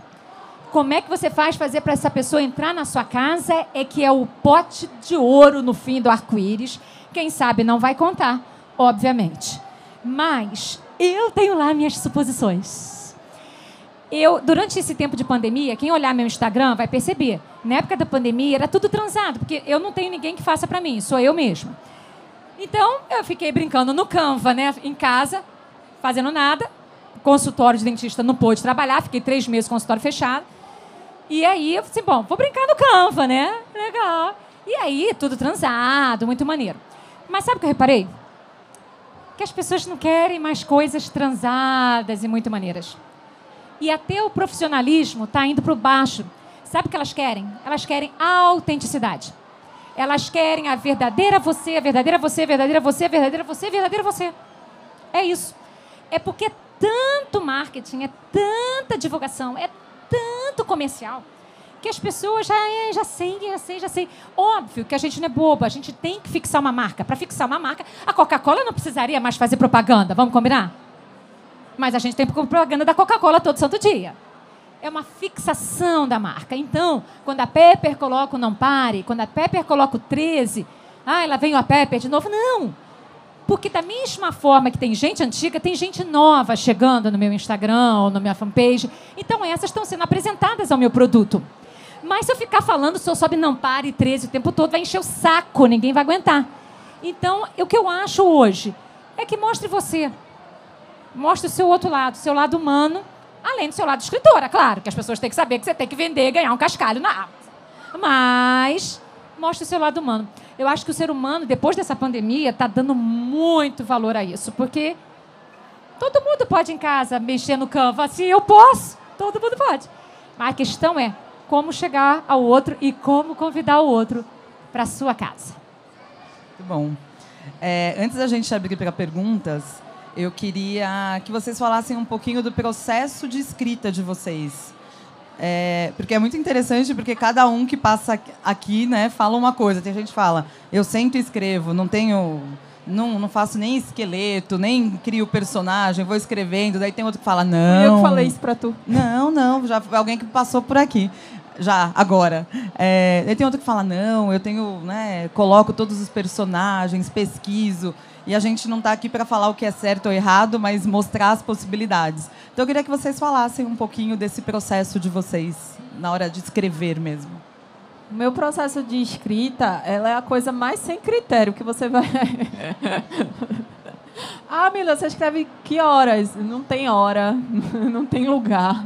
[SPEAKER 2] Como é que você faz fazer para essa pessoa entrar na sua casa que é o pote de ouro no fim do arco-íris. Quem sabe não vai contar, obviamente. Mas eu tenho lá minhas suposições. Durante esse tempo de pandemia, quem olhar meu Instagram vai perceber. Na época da pandemia era tudo transado, porque eu não tenho ninguém que faça para mim, sou eu mesma. Então, eu fiquei brincando no Canva, né, em casa, fazendo nada. Consultório de dentista não pôde trabalhar, fiquei 3 meses com o consultório fechado. E aí, eu falei assim, bom, vou brincar no Canva, né? Legal. E aí, tudo transado, muito maneiro. Mas sabe o que eu reparei? Que as pessoas não querem mais coisas transadas e muito maneiras. E até o profissionalismo está indo para o baixo. Sabe o que elas querem? Elas querem a autenticidade. Elas querem a verdadeira você, a verdadeira você, a verdadeira você, a verdadeira você, a verdadeira você. É isso. É porque é tanto marketing, é tanta divulgação, é tanto comercial, que as pessoas já sei. Óbvio que a gente não é boba, a gente tem que fixar uma marca. Para fixar uma marca, a Coca-Cola não precisaria mais fazer propaganda, vamos combinar? Mas a gente tem propaganda da Coca-Cola todo santo dia. É uma fixação da marca. Então, quando a Pepper coloca o Não Pare, quando a Pepper coloca o 13, lá vem a Pepper de novo. Não! Porque da mesma forma que tem gente antiga, tem gente nova chegando no meu Instagram ou na minha fanpage. Então, essas estão sendo apresentadas ao meu produto. Mas se eu ficar falando só sobre Não Pare 13 o tempo todo, vai encher o saco, ninguém vai aguentar. Então, o que eu acho hoje é que mostre você. Mostre o seu outro lado, o seu lado humano, Além do seu lado de escritora, claro, que as pessoas têm que saber que você tem que vender e ganhar um cascalho na Amazon. Mas mostra o seu lado humano. Eu acho que o ser humano, depois dessa pandemia, está dando muito valor a isso, porque todo mundo pode em casa mexer no Canva. Se eu posso, todo mundo pode. Mas a questão é como chegar ao outro e como convidar o outro para a sua casa.
[SPEAKER 1] Muito bom. Antes da gente abrir para perguntas, eu queria que vocês falassem um pouquinho do processo de escrita de vocês. Porque é muito interessante, porque cada um que passa aqui, né, fala uma coisa. Tem gente que fala, eu sento e escrevo, não faço nem esqueleto, nem crio personagem, vou escrevendo. Daí tem outro que fala, não...
[SPEAKER 3] Eu que falei isso pra tu.
[SPEAKER 1] Não, já foi alguém que passou por aqui. Já, agora. Daí tem outro que fala, não, eu tenho, né, coloco todos os personagens, pesquiso... E a gente não está aqui para falar o que é certo ou errado, mas mostrar as possibilidades. Então, eu queria que vocês falassem um pouquinho desse processo de vocês, na hora de escrever mesmo.
[SPEAKER 3] O meu processo de escrita, ela é a coisa mais sem critério que você vai... Mila, você escreve que horas? Não tem hora, não tem lugar,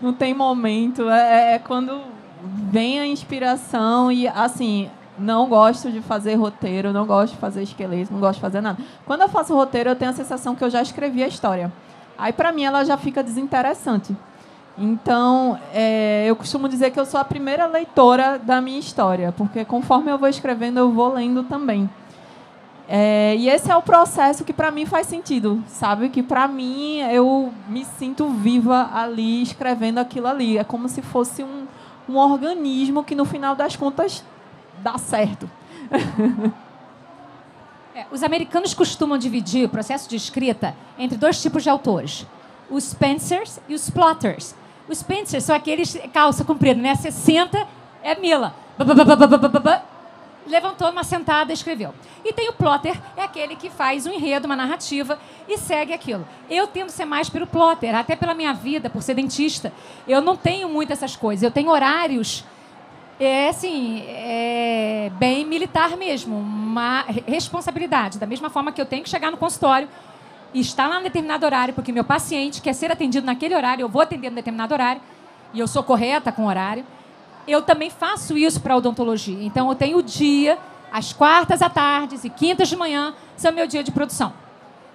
[SPEAKER 3] não tem momento. É quando vem a inspiração e, assim... Não gosto de fazer roteiro, não gosto de fazer esqueleto, não gosto de fazer nada. Quando eu faço roteiro, eu tenho a sensação que eu já escrevi a história. Aí, para mim, ela já fica desinteressante. Então, eu costumo dizer que eu sou a primeira leitora da minha história, porque conforme eu vou escrevendo, eu vou lendo também. E esse é o processo que, para mim, faz sentido, sabe? Que, para mim, eu me sinto viva ali, escrevendo aquilo ali. É como se fosse um organismo que, no final das contas... dá certo.
[SPEAKER 2] Os americanos costumam dividir o processo de escrita entre dois tipos de autores. Os Spencers e os Plotters. Os Spencers são aqueles calça comprida, né? Você senta, é Mila. Levantou uma sentada e escreveu. E tem o Plotter, é aquele que faz um enredo, uma narrativa e segue aquilo. Eu tendo a ser mais pelo Plotter, até pela minha vida, por ser dentista. Eu não tenho muito essas coisas. Eu tenho horários... bem militar mesmo, uma responsabilidade. Da mesma forma que eu tenho que chegar no consultório e estar lá em determinado horário, porque meu paciente quer ser atendido naquele horário, eu vou atender em determinado horário, e eu sou correta com o horário, eu também faço isso para a odontologia. Então, eu tenho o dia, às quartas à tarde e quintas de manhã, são meu dia de produção.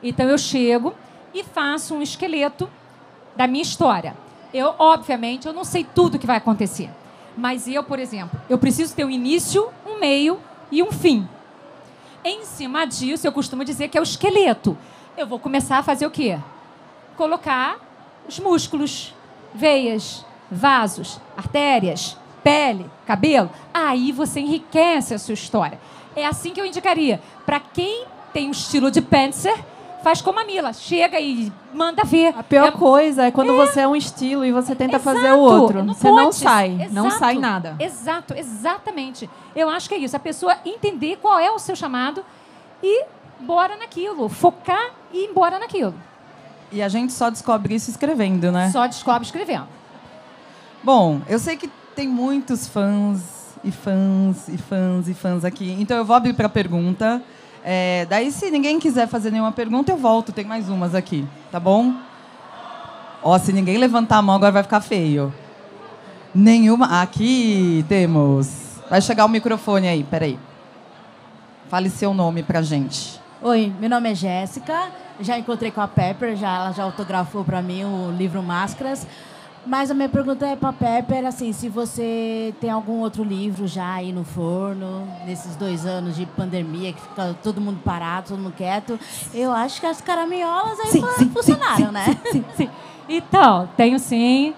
[SPEAKER 2] Então, eu chego e faço um esqueleto da minha história. Obviamente, eu não sei tudo o que vai acontecer. Mas eu, por exemplo, eu preciso ter um início, um meio e um fim. Em cima disso, eu costumo dizer que é o esqueleto. Eu vou começar a fazer o quê? Colocar os músculos, veias, vasos, artérias, pele, cabelo. Aí você enriquece a sua história. É assim que eu indicaria. Para quem tem um estilo de Spencer, faz como a Mila, chega e manda ver.
[SPEAKER 3] A pior coisa é quando você é um estilo e você tenta fazer o outro. Você não sai, não sai nada.
[SPEAKER 2] Exato, exatamente. Eu acho que é isso, a pessoa entender qual é o seu chamado e bora naquilo, focar e ir embora naquilo.
[SPEAKER 1] E a gente só descobre isso escrevendo, né?
[SPEAKER 2] Só descobre escrevendo.
[SPEAKER 1] Bom, eu sei que tem muitos fãs e fãs e fãs e fãs aqui, então eu vou abrir para pergunta. Daí, se ninguém quiser fazer nenhuma pergunta, eu volto. Tem mais umas aqui, tá bom? Se ninguém levantar a mão, agora vai ficar feio. Nenhuma. Aqui temos. Vai chegar o microfone aí, peraí. Fale seu nome pra gente.
[SPEAKER 4] Oi, meu nome é Jéssica. Já encontrei com a Pepper, ela já autografou para mim o livro Máscaras. Mas a minha pergunta é para a Pepper, assim, se você tem algum outro livro já aí no forno, nesses 2 anos de pandemia, que fica todo mundo parado, todo mundo quieto. Eu acho que as caraminholas aí funcionaram, né?
[SPEAKER 2] Sim. Então, tenho sim.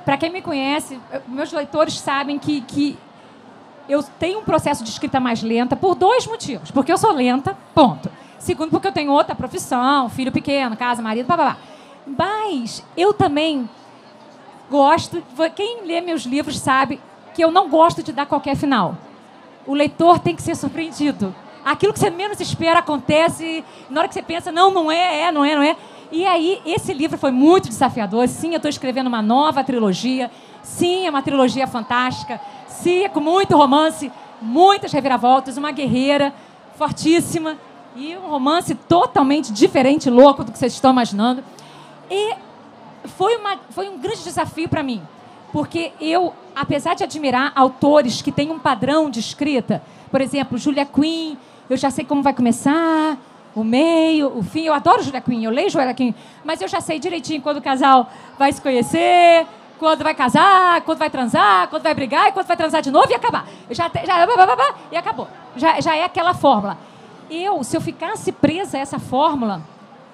[SPEAKER 2] Para quem me conhece, meus leitores sabem que eu tenho um processo de escrita mais lenta por 2 motivos. Porque eu sou lenta, ponto. Segundo, porque eu tenho outra profissão, filho pequeno, casa, marido, blá. Mas eu também gosto... Quem lê meus livros sabe que eu não gosto de dar qualquer final. O leitor tem que ser surpreendido. Aquilo que você menos espera acontece, na hora que você pensa, não é. E aí, esse livro foi muito desafiador. Sim, eu estou escrevendo uma nova trilogia. Sim, é uma trilogia fantástica. Sim, é com muito romance, muitas reviravoltas, uma guerreira fortíssima e um romance totalmente diferente, louco do que vocês estão imaginando. E foi um grande desafio para mim. Porque eu, apesar de admirar autores que têm um padrão de escrita, por exemplo, Julia Quinn, eu já sei como vai começar, o meio, o fim. Eu adoro Julia Quinn, eu leio Julia Quinn, mas eu já sei direitinho quando o casal vai se conhecer, quando vai casar, quando vai transar, quando vai brigar e quando vai transar de novo e acabar. E acabou. Já é aquela fórmula. Se eu ficasse presa a essa fórmula,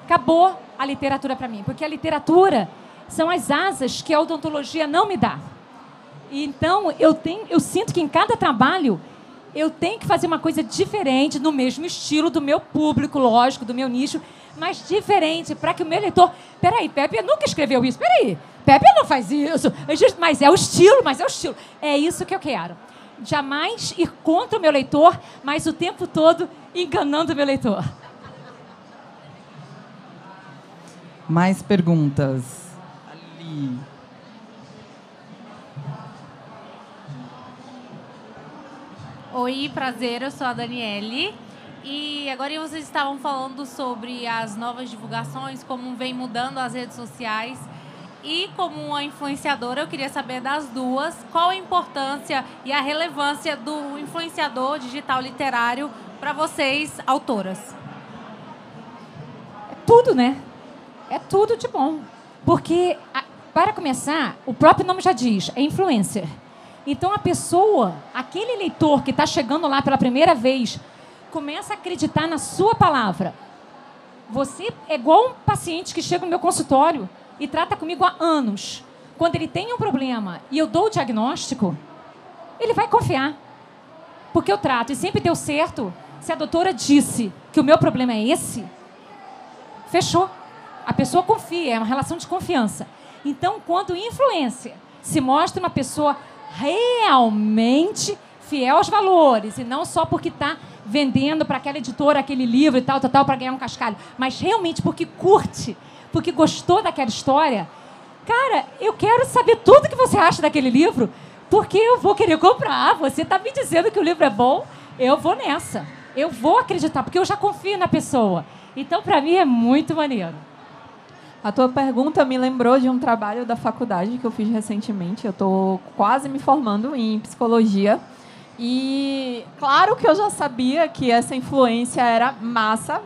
[SPEAKER 2] acabou a literatura para mim. Porque a literatura são as asas que a odontologia não me dá. Então, eu sinto que em cada trabalho eu tenho que fazer uma coisa diferente, no mesmo estilo do meu público, lógico, do meu nicho, mas diferente, para que o meu leitor... Peraí, Pepe nunca escreveu isso. Peraí, Pepe não faz isso. Mas é o estilo, É isso que eu quero. Jamais ir contra o meu leitor, mas o tempo todo enganando o meu leitor.
[SPEAKER 1] Mais perguntas? Ali.
[SPEAKER 5] Oi, prazer, eu sou a Daniele. E agora vocês estavam falando sobre as novas divulgações, como vem mudando as redes sociais. E como uma influenciadora, eu queria saber das duas, qual a importância e a relevância do influenciador digital literário para vocês, autoras?
[SPEAKER 2] É tudo, né? É tudo de bom. Porque, para começar, o próprio nome já diz, é influencer. Então, a pessoa, aquele leitor que está chegando lá pela primeira vez, começa a acreditar na sua palavra. Você é igual um paciente que chega no meu consultório e trata comigo há anos. Quando ele tem um problema e eu dou o diagnóstico, ele vai confiar. Porque eu trato e sempre deu certo. Se a doutora disse que o meu problema é esse, fechou. A pessoa confia, é uma relação de confiança. Então, quando o influencer se mostra uma pessoa realmente fiel aos valores, e não só porque está vendendo para aquela editora aquele livro e tal, para ganhar um cascalho, mas realmente porque curte, porque gostou daquela história, cara, eu quero saber tudo que você acha daquele livro, porque eu vou querer comprar. Você está me dizendo que o livro é bom, eu vou nessa. Eu vou acreditar, porque eu já confio na pessoa. Então, para mim, é muito maneiro.
[SPEAKER 3] A tua pergunta me lembrou de um trabalho da faculdade que eu fiz recentemente. Eu estou quase me formando em psicologia. E claro que eu já sabia que essa influência era massa,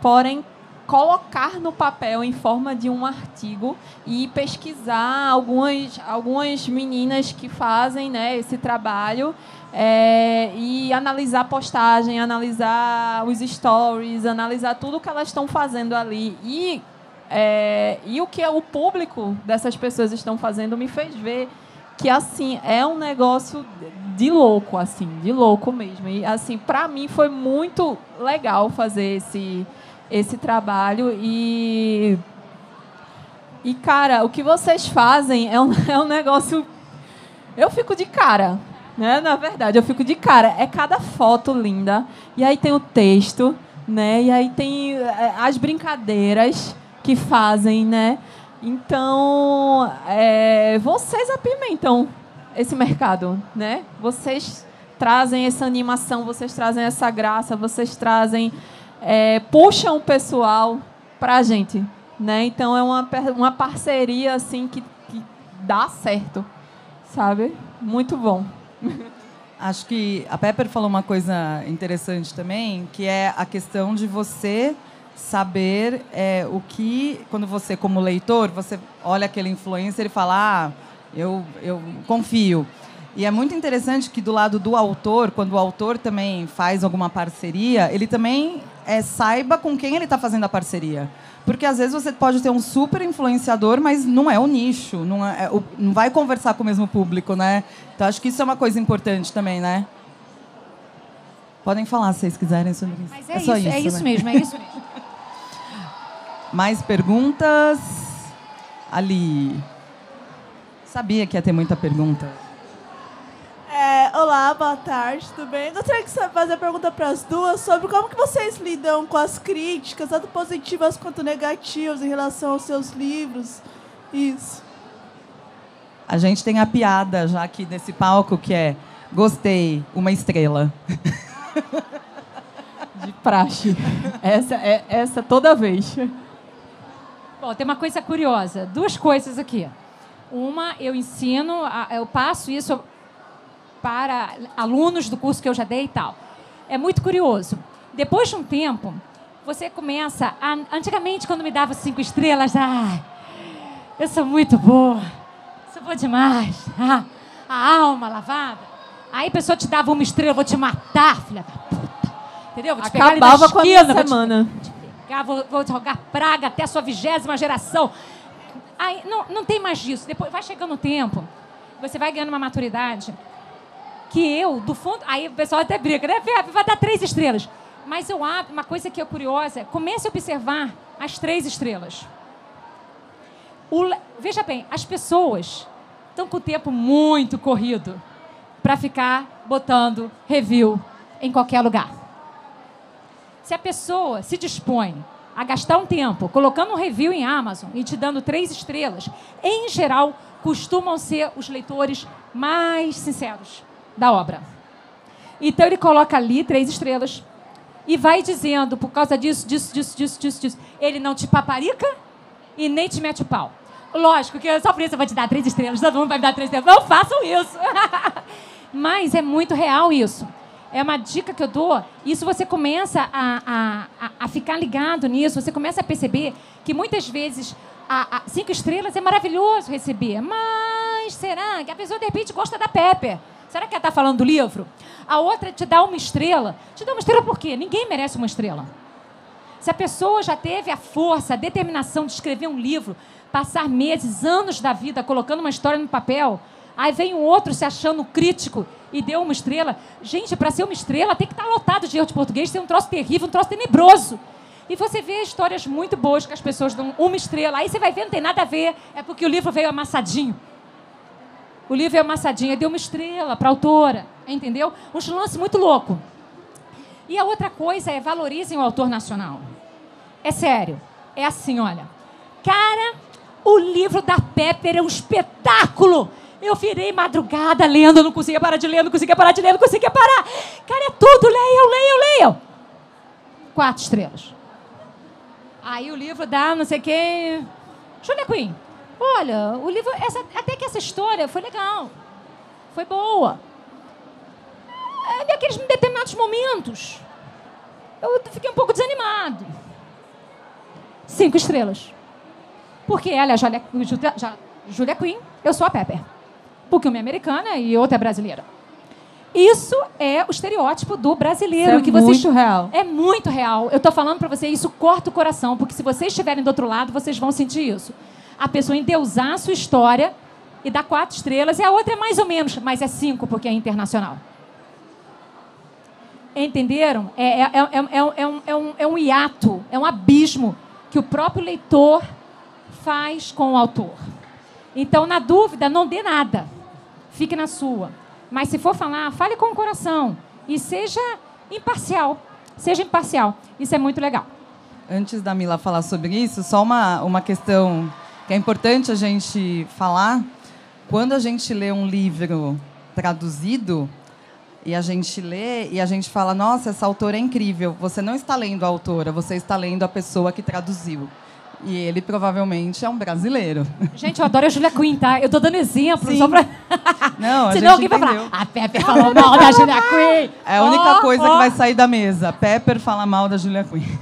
[SPEAKER 3] porém, colocar no papel em forma de um artigo e pesquisar algumas meninas que fazem, né, esse trabalho e analisar a postagem, analisar os stories, analisar tudo que elas estão fazendo ali e o que o público dessas pessoas estão fazendo me fez ver que, assim, é um negócio de louco, assim, de louco mesmo. E, assim, para mim foi muito legal fazer esse trabalho e, cara, o que vocês fazem é um negócio... Eu fico de cara, né? Na verdade, eu fico de cara. É cada foto linda, e aí tem o texto, né? E aí tem as brincadeiras que fazem, né? Então, vocês apimentam esse mercado, né? Vocês trazem essa animação, vocês trazem essa graça, vocês trazem... puxam o pessoal para a gente, né? Então, é uma parceria, assim, que dá certo, sabe? Muito bom.
[SPEAKER 1] Acho que a Pepper falou uma coisa interessante também, que é a questão de você... saber o que, quando você, como leitor, você olha aquele influencer e fala, eu confio. E é muito interessante que, do lado do autor, quando o autor também faz alguma parceria, ele também saiba com quem ele está fazendo a parceria. Porque, às vezes, você pode ter um super influenciador, mas não é o nicho, não vai conversar com o mesmo público, né? Então, acho que isso é uma coisa importante também, né? Podem falar, se vocês quiserem, sobre isso.
[SPEAKER 2] Mas é isso mesmo.
[SPEAKER 1] Mais perguntas? Ali. Sabia que ia ter muita pergunta.
[SPEAKER 6] Olá, boa tarde, tudo bem? Gostaria de fazer a pergunta para as duas sobre como que vocês lidam com as críticas, tanto positivas quanto negativas, em relação aos seus livros. Isso.
[SPEAKER 1] A gente tem a piada já aqui nesse palco, que é: gostei, 1 estrela.
[SPEAKER 3] De praxe. Essa toda vez.
[SPEAKER 2] Bom, tem uma coisa curiosa. 2 coisas aqui. Uma, eu ensino, eu passo isso para alunos do curso que eu já dei e tal. É muito curioso. Depois de um tempo, você começa a... Antigamente, quando me dava 5 estrelas, eu sou muito boa. Sou boa demais. A alma lavada. Aí a pessoa te dava 1 estrela, eu vou te matar, filha da puta. Entendeu? Vou te pegar ali na
[SPEAKER 3] Acabava com a minha
[SPEAKER 2] esquina,
[SPEAKER 3] semana.
[SPEAKER 2] vou jogar praga até a sua 20ª geração. Aí, não tem mais disso. Depois vai chegando o tempo, você vai ganhando uma maturidade que eu, do fundo... Aí o pessoal até briga, né? Vai dar 3 estrelas. Mas eu abro, uma coisa que é curiosa, comece a observar as 3 estrelas. Veja bem, as pessoas estão com o tempo muito corrido para ficar botando review em qualquer lugar. Se a pessoa se dispõe a gastar um tempo colocando um review em Amazon e te dando 3 estrelas, em geral, costumam ser os leitores mais sinceros da obra. Então, ele coloca ali 3 estrelas e vai dizendo, por causa disso. Ele não te paparica e nem te mete o pau. Lógico que só por isso eu vou te dar 3 estrelas, todo mundo vai me dar 3 estrelas. Não façam isso! Mas é muito real isso. É uma dica que eu dou. Isso você começa a ficar ligado nisso. Você começa a perceber que muitas vezes 5 estrelas é maravilhoso receber. Mas será que a pessoa de repente gosta da Pepper? Será que ela está falando do livro? A outra te dá 1 estrela. Te dá 1 estrela por quê? Ninguém merece 1 estrela. Se a pessoa já teve a força, a determinação de escrever um livro, passar meses, anos da vida colocando uma história no papel, aí vem um outro se achando crítico e deu 1 estrela. Gente, para ser 1 estrela tem que estar lotado de erro de português, ser um troço terrível, um troço tenebroso. E você vê histórias muito boas que as pessoas dão 1 estrela. Aí você vai ver, não tem nada a ver, é porque o livro veio amassadinho. O livro é amassadinho, deu 1 estrela para a autora, entendeu? Um lance muito louco. E a outra coisa é valorizem o autor nacional. É sério, é assim, olha. Cara, o livro da Pepper é um espetáculo. Eu virei madrugada lendo, eu não conseguia parar de ler, não conseguia parar. Cara, é tudo, leiam. 4 estrelas. Aí o livro dá não sei quem... Julia Quinn. Olha, o livro... até que essa história foi legal. Foi boa. Naqueles determinados momentos, eu fiquei um pouco desanimado. 5 estrelas. Porque ela é Julia Quinn, eu sou a Pepper. Porque uma é americana e outra é brasileira. Isso é o estereótipo do brasileiro.
[SPEAKER 3] Isso é muito real.
[SPEAKER 2] É muito real. Eu estou falando para vocês, isso corta o coração, porque se vocês estiverem do outro lado, vocês vão sentir isso. A pessoa endeusar a sua história e dar 4 estrelas, e a outra é mais ou menos, mas é 5 porque é internacional. Entenderam? É um hiato, é um abismo que o próprio leitor faz com o autor. Então, na dúvida, não dê nada. Fique na sua. Mas se for falar, fale com o coração. E seja imparcial. Seja imparcial. Isso é muito legal.
[SPEAKER 1] Antes da Mila falar sobre isso, só uma questão que é importante a gente falar. Quando a gente lê um livro traduzido, e a gente lê e a gente fala, nossa, essa autora é incrível. Você não está lendo a autora, você está lendo a pessoa que traduziu. E ele provavelmente é um brasileiro.
[SPEAKER 2] Gente, eu adoro a Julia Quinn, tá? Eu tô dando exemplo
[SPEAKER 1] Sim.
[SPEAKER 2] só pra...
[SPEAKER 1] Não, a
[SPEAKER 2] Senão
[SPEAKER 1] gente
[SPEAKER 2] alguém vai
[SPEAKER 1] entendeu.
[SPEAKER 2] falar, a Pepper falou mal da Julia Quinn.
[SPEAKER 1] É a única coisa que vai sair da mesa. Pepper fala mal da Julia Quinn.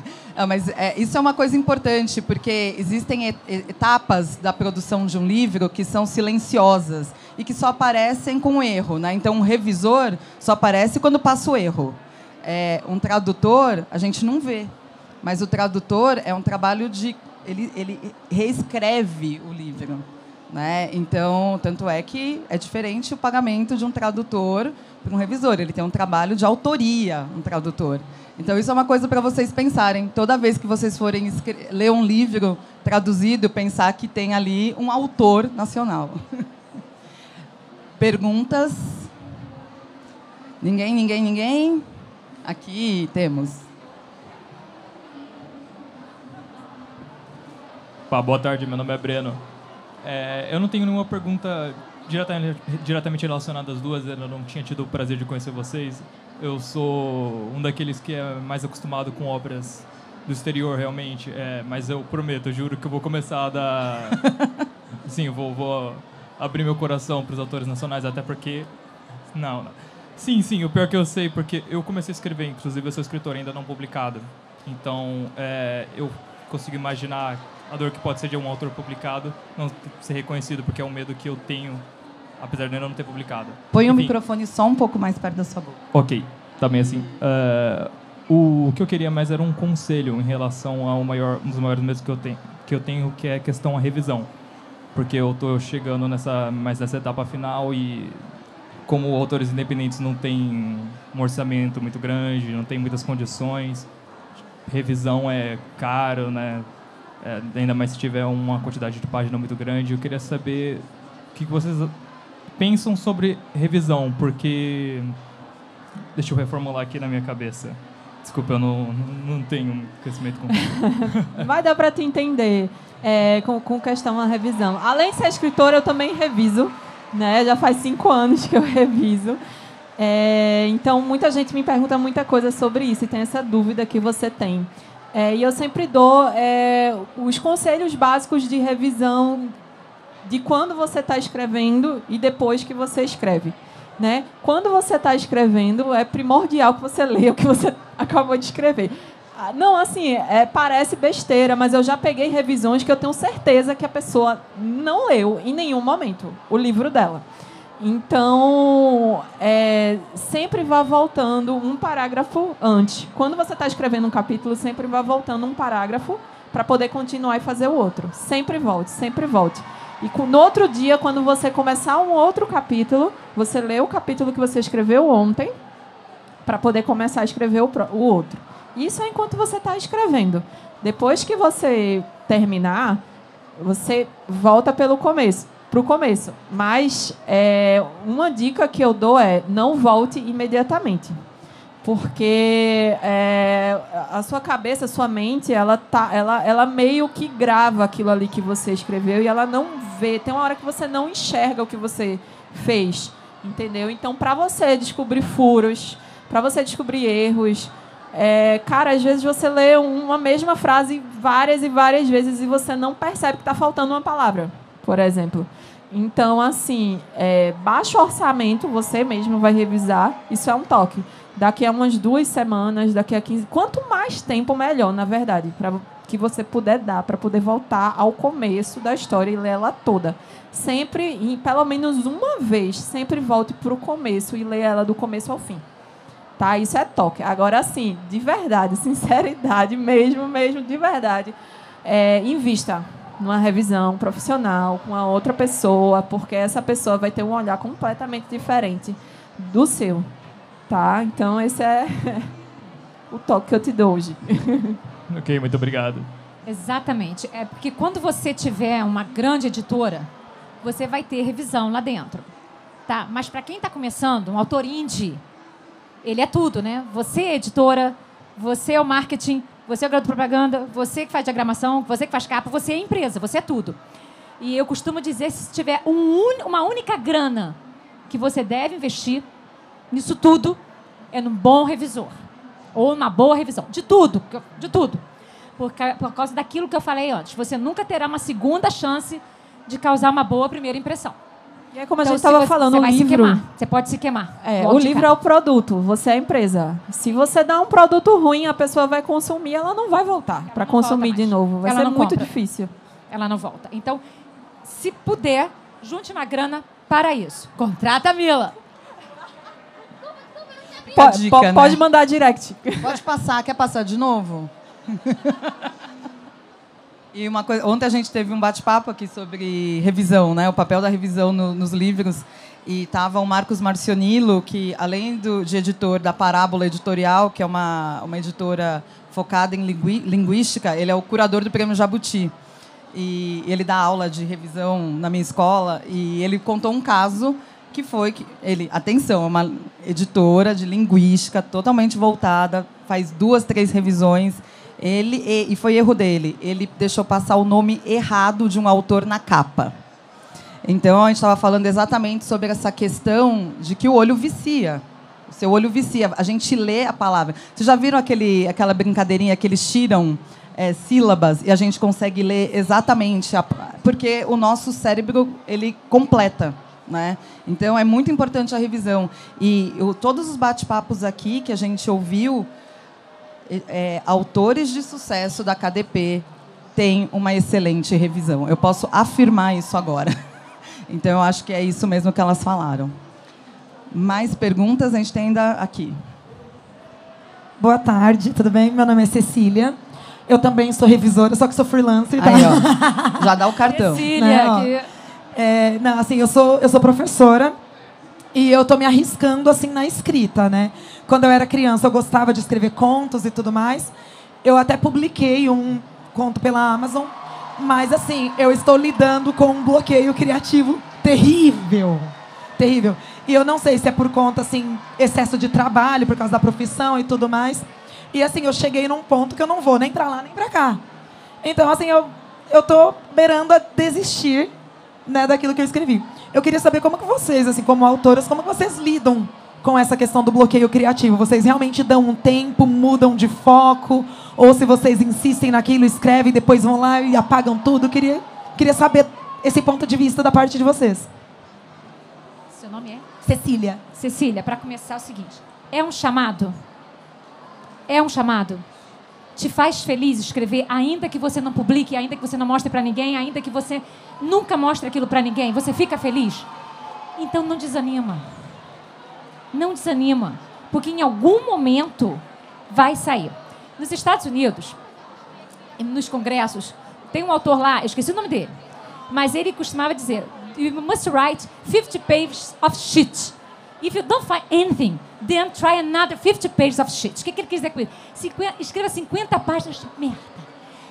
[SPEAKER 1] Mas isso é uma coisa importante, porque existem etapas da produção de um livro que são silenciosas e que só aparecem com erro, né? Então, um revisor só aparece quando passa o erro. Um tradutor, a gente não vê. Mas o tradutor é um trabalho de... Ele reescreve o livro, né? Então, tanto é que é diferente o pagamento de um tradutor para um revisor. Ele tem um trabalho de autoria, um tradutor. Então, isso é uma coisa para vocês pensarem. Toda vez que vocês forem ler um livro traduzido, pensar que tem ali um autor nacional. Perguntas? Ninguém? Aqui temos.
[SPEAKER 7] Boa tarde, meu nome é Breno. Eu não tenho nenhuma pergunta diretamente relacionada às duas, eu não tinha tido o prazer de conhecer vocês. Eu sou um daqueles que é mais acostumado com obras do exterior, realmente. Mas eu prometo, eu juro que eu vou começar a dar... Sim, eu vou abrir meu coração para os autores nacionais, até porque... Não. Sim, o pior que eu sei, porque eu comecei a escrever, inclusive eu sou escritor ainda não publicado. Então, eu consigo imaginar a dor que pode ser de um autor publicado não ser reconhecido, porque é um medo que eu tenho, apesar de eu ainda não ter publicado.
[SPEAKER 1] Põe o microfone só um pouco mais perto da sua boca.
[SPEAKER 7] Ok, tá bem assim. O que eu queria mais era um conselho em relação ao um dos maiores medos que eu tenho, que é a questão da revisão. Porque eu estou chegando nessa etapa final e, como autores independentes não têm um orçamento muito grande, não tem muitas condições, revisão é caro, né? Ainda mais se tiver uma quantidade de página muito grande. Eu queria saber o que vocês pensam sobre revisão, porque... Deixa eu reformular aqui na minha cabeça. Desculpa, eu não tenho conhecimento completo.
[SPEAKER 3] Vai dar para te entender com questão da revisão. Além de ser escritora, eu também reviso, né? Já faz 5 anos que eu reviso. Então, muita gente me pergunta muita coisa sobre isso e tem essa dúvida que você tem. E eu sempre dou os conselhos básicos de revisão de quando você está escrevendo e depois que você escreve. Né? Quando você está escrevendo, é primordial que você leia o que você acabou de escrever. Não, assim, parece besteira, mas eu já peguei revisões que eu tenho certeza que a pessoa não leu em nenhum momento o livro dela. Então, sempre vá voltando um parágrafo antes. Quando você está escrevendo um capítulo, sempre vá voltando um parágrafo para poder continuar e fazer o outro. Sempre volte, sempre volte. E no outro dia, quando você começar um outro capítulo, você lê o capítulo que você escreveu ontem para poder começar a escrever o outro. Isso é enquanto você está escrevendo. Depois que você terminar, você volta para o começo. Mas uma dica que eu dou é não volte imediatamente. Porque a sua cabeça, a sua mente, ela meio que grava aquilo ali que você escreveu e ela não vê. Tem uma hora que você não enxerga o que você fez, entendeu? Então, para você descobrir furos, para você descobrir erros, cara, às vezes você lê uma mesma frase várias e várias vezes e você não percebe que está faltando uma palavra, por exemplo. Então, assim, baixo orçamento, você mesmo vai revisar. Isso é um toque. Daqui a umas 2 semanas, daqui a 15... Quanto mais tempo, melhor, na verdade, para que você puder dar, para poder voltar ao começo da história e ler ela toda. Sempre, pelo menos uma vez, sempre volte para o começo e leia ela do começo ao fim. Tá? Isso é toque. Agora, sim, de verdade, sinceridade, mesmo de verdade, invista numa revisão profissional com a outra pessoa, porque essa pessoa vai ter um olhar completamente diferente do seu. Tá? Então, esse é o toque que eu te dou hoje.
[SPEAKER 7] Ok, muito obrigado.
[SPEAKER 2] Exatamente. Porque quando você tiver uma grande editora, você vai ter revisão lá dentro. Tá? Mas para quem está começando, um autor indie, ele é tudo, né? Você é editora, você é o marketing, você é o garoto de propaganda, você que faz diagramação, você que faz capa, você é empresa, você é tudo. E eu costumo dizer, se tiver uma única grana que você deve investir nisso tudo, é num bom revisor. Ou numa boa revisão. De tudo. Por causa daquilo que eu falei antes. Você nunca terá uma segunda chance de causar uma boa primeira impressão.
[SPEAKER 3] E é como a gente estava falando, o livro...
[SPEAKER 2] Você pode se queimar.
[SPEAKER 3] O livro é o produto, você é a empresa. Se você dá um produto ruim, a pessoa vai consumir, ela não vai voltar para consumir de novo. Vai ser muito difícil.
[SPEAKER 2] Ela não volta. Então, se puder, junte uma grana para isso. Contrata a Mila.
[SPEAKER 3] Pode mandar direct.
[SPEAKER 1] Pode passar. Quer passar de novo? E uma coisa, ontem a gente teve um bate-papo aqui sobre revisão, né? O papel da revisão nos livros. E estava o Marcos Marcionillo, que, além de editor da Parábola Editorial, que é uma editora focada em linguística, ele é o curador do Prêmio Jabuti. E ele dá aula de revisão na minha escola. E ele contou um caso que foi que ele, atenção, é uma editora de linguística totalmente voltada, faz 2, 3 revisões. E foi erro dele. Ele deixou passar o nome errado de um autor na capa. Então, a gente estava falando exatamente sobre essa questão de que o olho vicia. O seu olho vicia. A gente lê a palavra. Vocês já viram aquela brincadeirinha que eles tiram sílabas e a gente consegue ler exatamente? Porque o nosso cérebro, ele completa. Né? Então, é muito importante a revisão. E todos os bate-papos aqui que a gente ouviu, autores de sucesso da KDP têm uma excelente revisão. Eu posso afirmar isso agora. Então, eu acho que é isso mesmo que elas falaram. Mais perguntas? A gente tem ainda aqui.
[SPEAKER 8] Boa tarde, tudo bem? Meu nome é Cecília. Eu também sou revisora, só que sou freelancer. Tá?
[SPEAKER 1] Aí, ó, já dá o cartão.
[SPEAKER 2] Cecília,
[SPEAKER 8] não, assim, eu sou professora e eu estou me arriscando assim na escrita, né? Quando eu era criança, eu gostava de escrever contos e tudo mais. Eu até publiquei um conto pela Amazon, mas assim, eu estou lidando com um bloqueio criativo terrível, terrível. E eu não sei se é por conta assim excesso de trabalho por causa da profissão e tudo mais. E assim, eu cheguei num ponto que eu não vou nem para lá nem para cá. Então, assim, eu estou beirando a desistir, né, daquilo que eu escrevi. Eu queria saber como que vocês, assim, como autoras, como que vocês lidam com essa questão do bloqueio criativo. Vocês realmente dão um tempo, mudam de foco? Ou se vocês insistem naquilo, escrevem, depois vão lá e apagam tudo? Queria saber esse ponto de vista da parte de vocês.
[SPEAKER 2] Seu nome é?
[SPEAKER 8] Cecília.
[SPEAKER 2] Cecília, para começar é o seguinte. É um chamado? É um chamado? Te faz feliz escrever, ainda que você não publique, ainda que você não mostre para ninguém, ainda que você nunca mostre aquilo para ninguém? Você fica feliz? Então não desanima. Não desanima. Porque em algum momento vai sair. Nos Estados Unidos, nos congressos, tem um autor lá, eu esqueci o nome dele, mas ele costumava dizer: You must write 50 pages of shit. If you don't find anything, then try another 50 pages of shit. O que ele quer dizer com isso? Escreva 50 páginas de merda.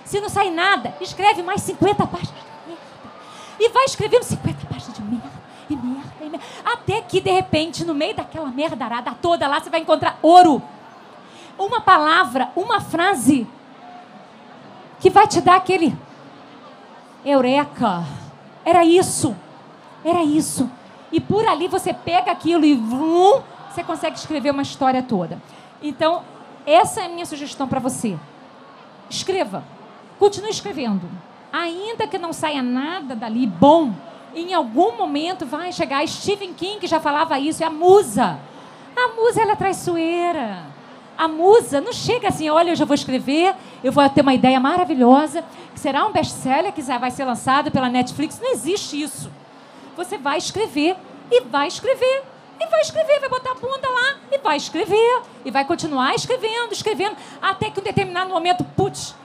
[SPEAKER 2] Se não sai nada, escreve mais 50 páginas de merda. E vai escrevendo 50 páginas de merda, e merda, e merda. Até que, de repente, no meio daquela merdarada toda lá, você vai encontrar ouro. Uma palavra, uma frase que vai te dar aquele eureka. Era isso. Era isso. E por ali você pega aquilo e vrum, você consegue escrever uma história toda. Então, essa é a minha sugestão para você. Escreva. Continue escrevendo. Ainda que não saia nada dali bom, em algum momento vai chegar. Stephen King já falava isso, é a musa. A musa, ela é traiçoeira. A musa não chega assim: olha, eu já vou escrever, eu vou ter uma ideia maravilhosa, que será um best-seller, que vai ser lançado pela Netflix. Não existe isso. Você vai escrever, e vai escrever, e vai escrever, vai botar a bunda lá, e vai escrever, e vai continuar escrevendo, até que em um determinado momento, putz,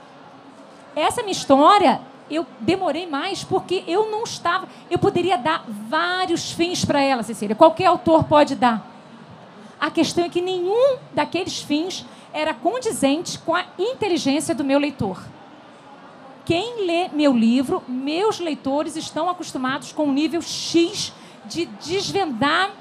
[SPEAKER 2] essa minha história, eu demorei mais porque eu não estava... Eu poderia dar vários fins para ela, Cecília, qualquer autor pode dar. A questão é que nenhum daqueles fins era condizente com a inteligência do meu leitor. Quem lê meu livro, meus leitores estão acostumados com o nível X de desvendar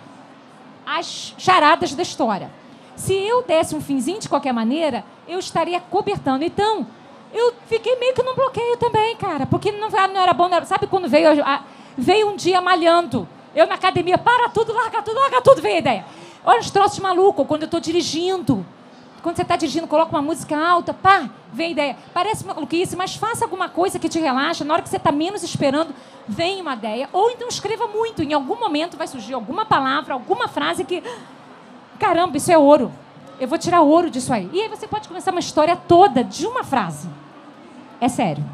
[SPEAKER 2] as charadas da história. Se eu desse um finzinho de qualquer maneira, eu estaria cobertando. Então, eu fiquei meio que num bloqueio também, cara, porque não era bom. Sabe quando veio um dia malhando, eu na academia, para tudo, larga tudo, veio a ideia. Olha os troços malucos, quando eu estou dirigindo. Quando você está dirigindo, coloca uma música alta, pá, vem a ideia. Parece uma maluquice, mas faça alguma coisa que te relaxa. Na hora que você está menos esperando, vem uma ideia. Ou então escreva muito. Em algum momento vai surgir alguma palavra, alguma frase que... Caramba, isso é ouro. Eu vou tirar ouro disso aí. E aí você pode começar uma história toda de uma frase. É sério.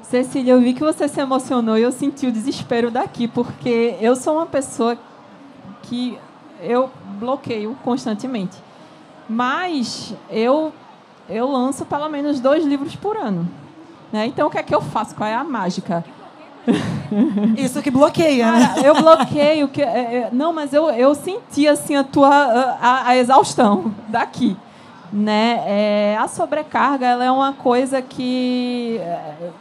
[SPEAKER 3] Cecília, eu vi que você se emocionou e eu senti o desespero daqui, porque eu sou uma pessoa que eu bloqueio constantemente. Mas eu lanço pelo menos 2 livros por ano, né? Então, o que é que eu faço? Qual é a mágica?
[SPEAKER 8] Isso que bloqueia, né?
[SPEAKER 3] Cara, eu bloqueio. Não, mas eu senti assim, a exaustão daqui. Né? A sobrecarga, ela é uma coisa que,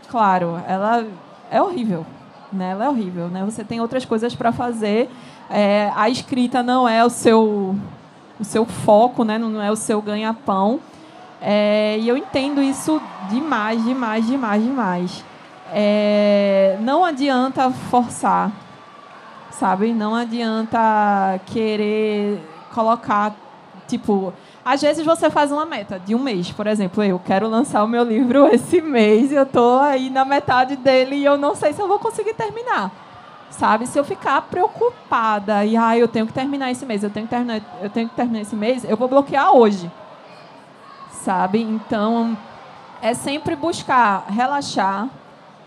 [SPEAKER 3] claro, ela é horrível. Né? Ela é horrível. Né? Você tem outras coisas para fazer. A escrita não é o seu foco, né? Não é o seu ganha-pão. E eu entendo isso demais. Não adianta forçar, sabe? Não adianta querer colocar, tipo... Às vezes você faz uma meta de um mês, por exemplo, eu quero lançar o meu livro esse mês e eu estou aí na metade dele e eu não sei se eu vou conseguir terminar, sabe? Se eu ficar preocupada e eu tenho que terminar esse mês, eu tenho que terminar esse mês, eu vou bloquear hoje, sabe? Então, é sempre buscar relaxar,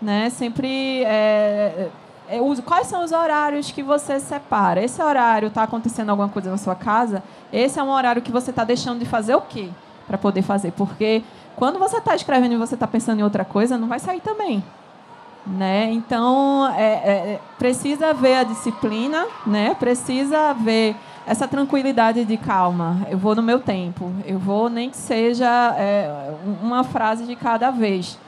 [SPEAKER 3] né? Sempre quais são os horários que você separa? Esse horário está acontecendo alguma coisa na sua casa? Esse é um horário que você está deixando de fazer o quê? Para poder fazer. Porque quando você está escrevendo e você está pensando em outra coisa, não vai sair também. Né? Então, precisa ver a disciplina, né? Precisa ver essa tranquilidade de calma. Eu vou no meu tempo. Eu vou, nem que seja uma frase de cada vez,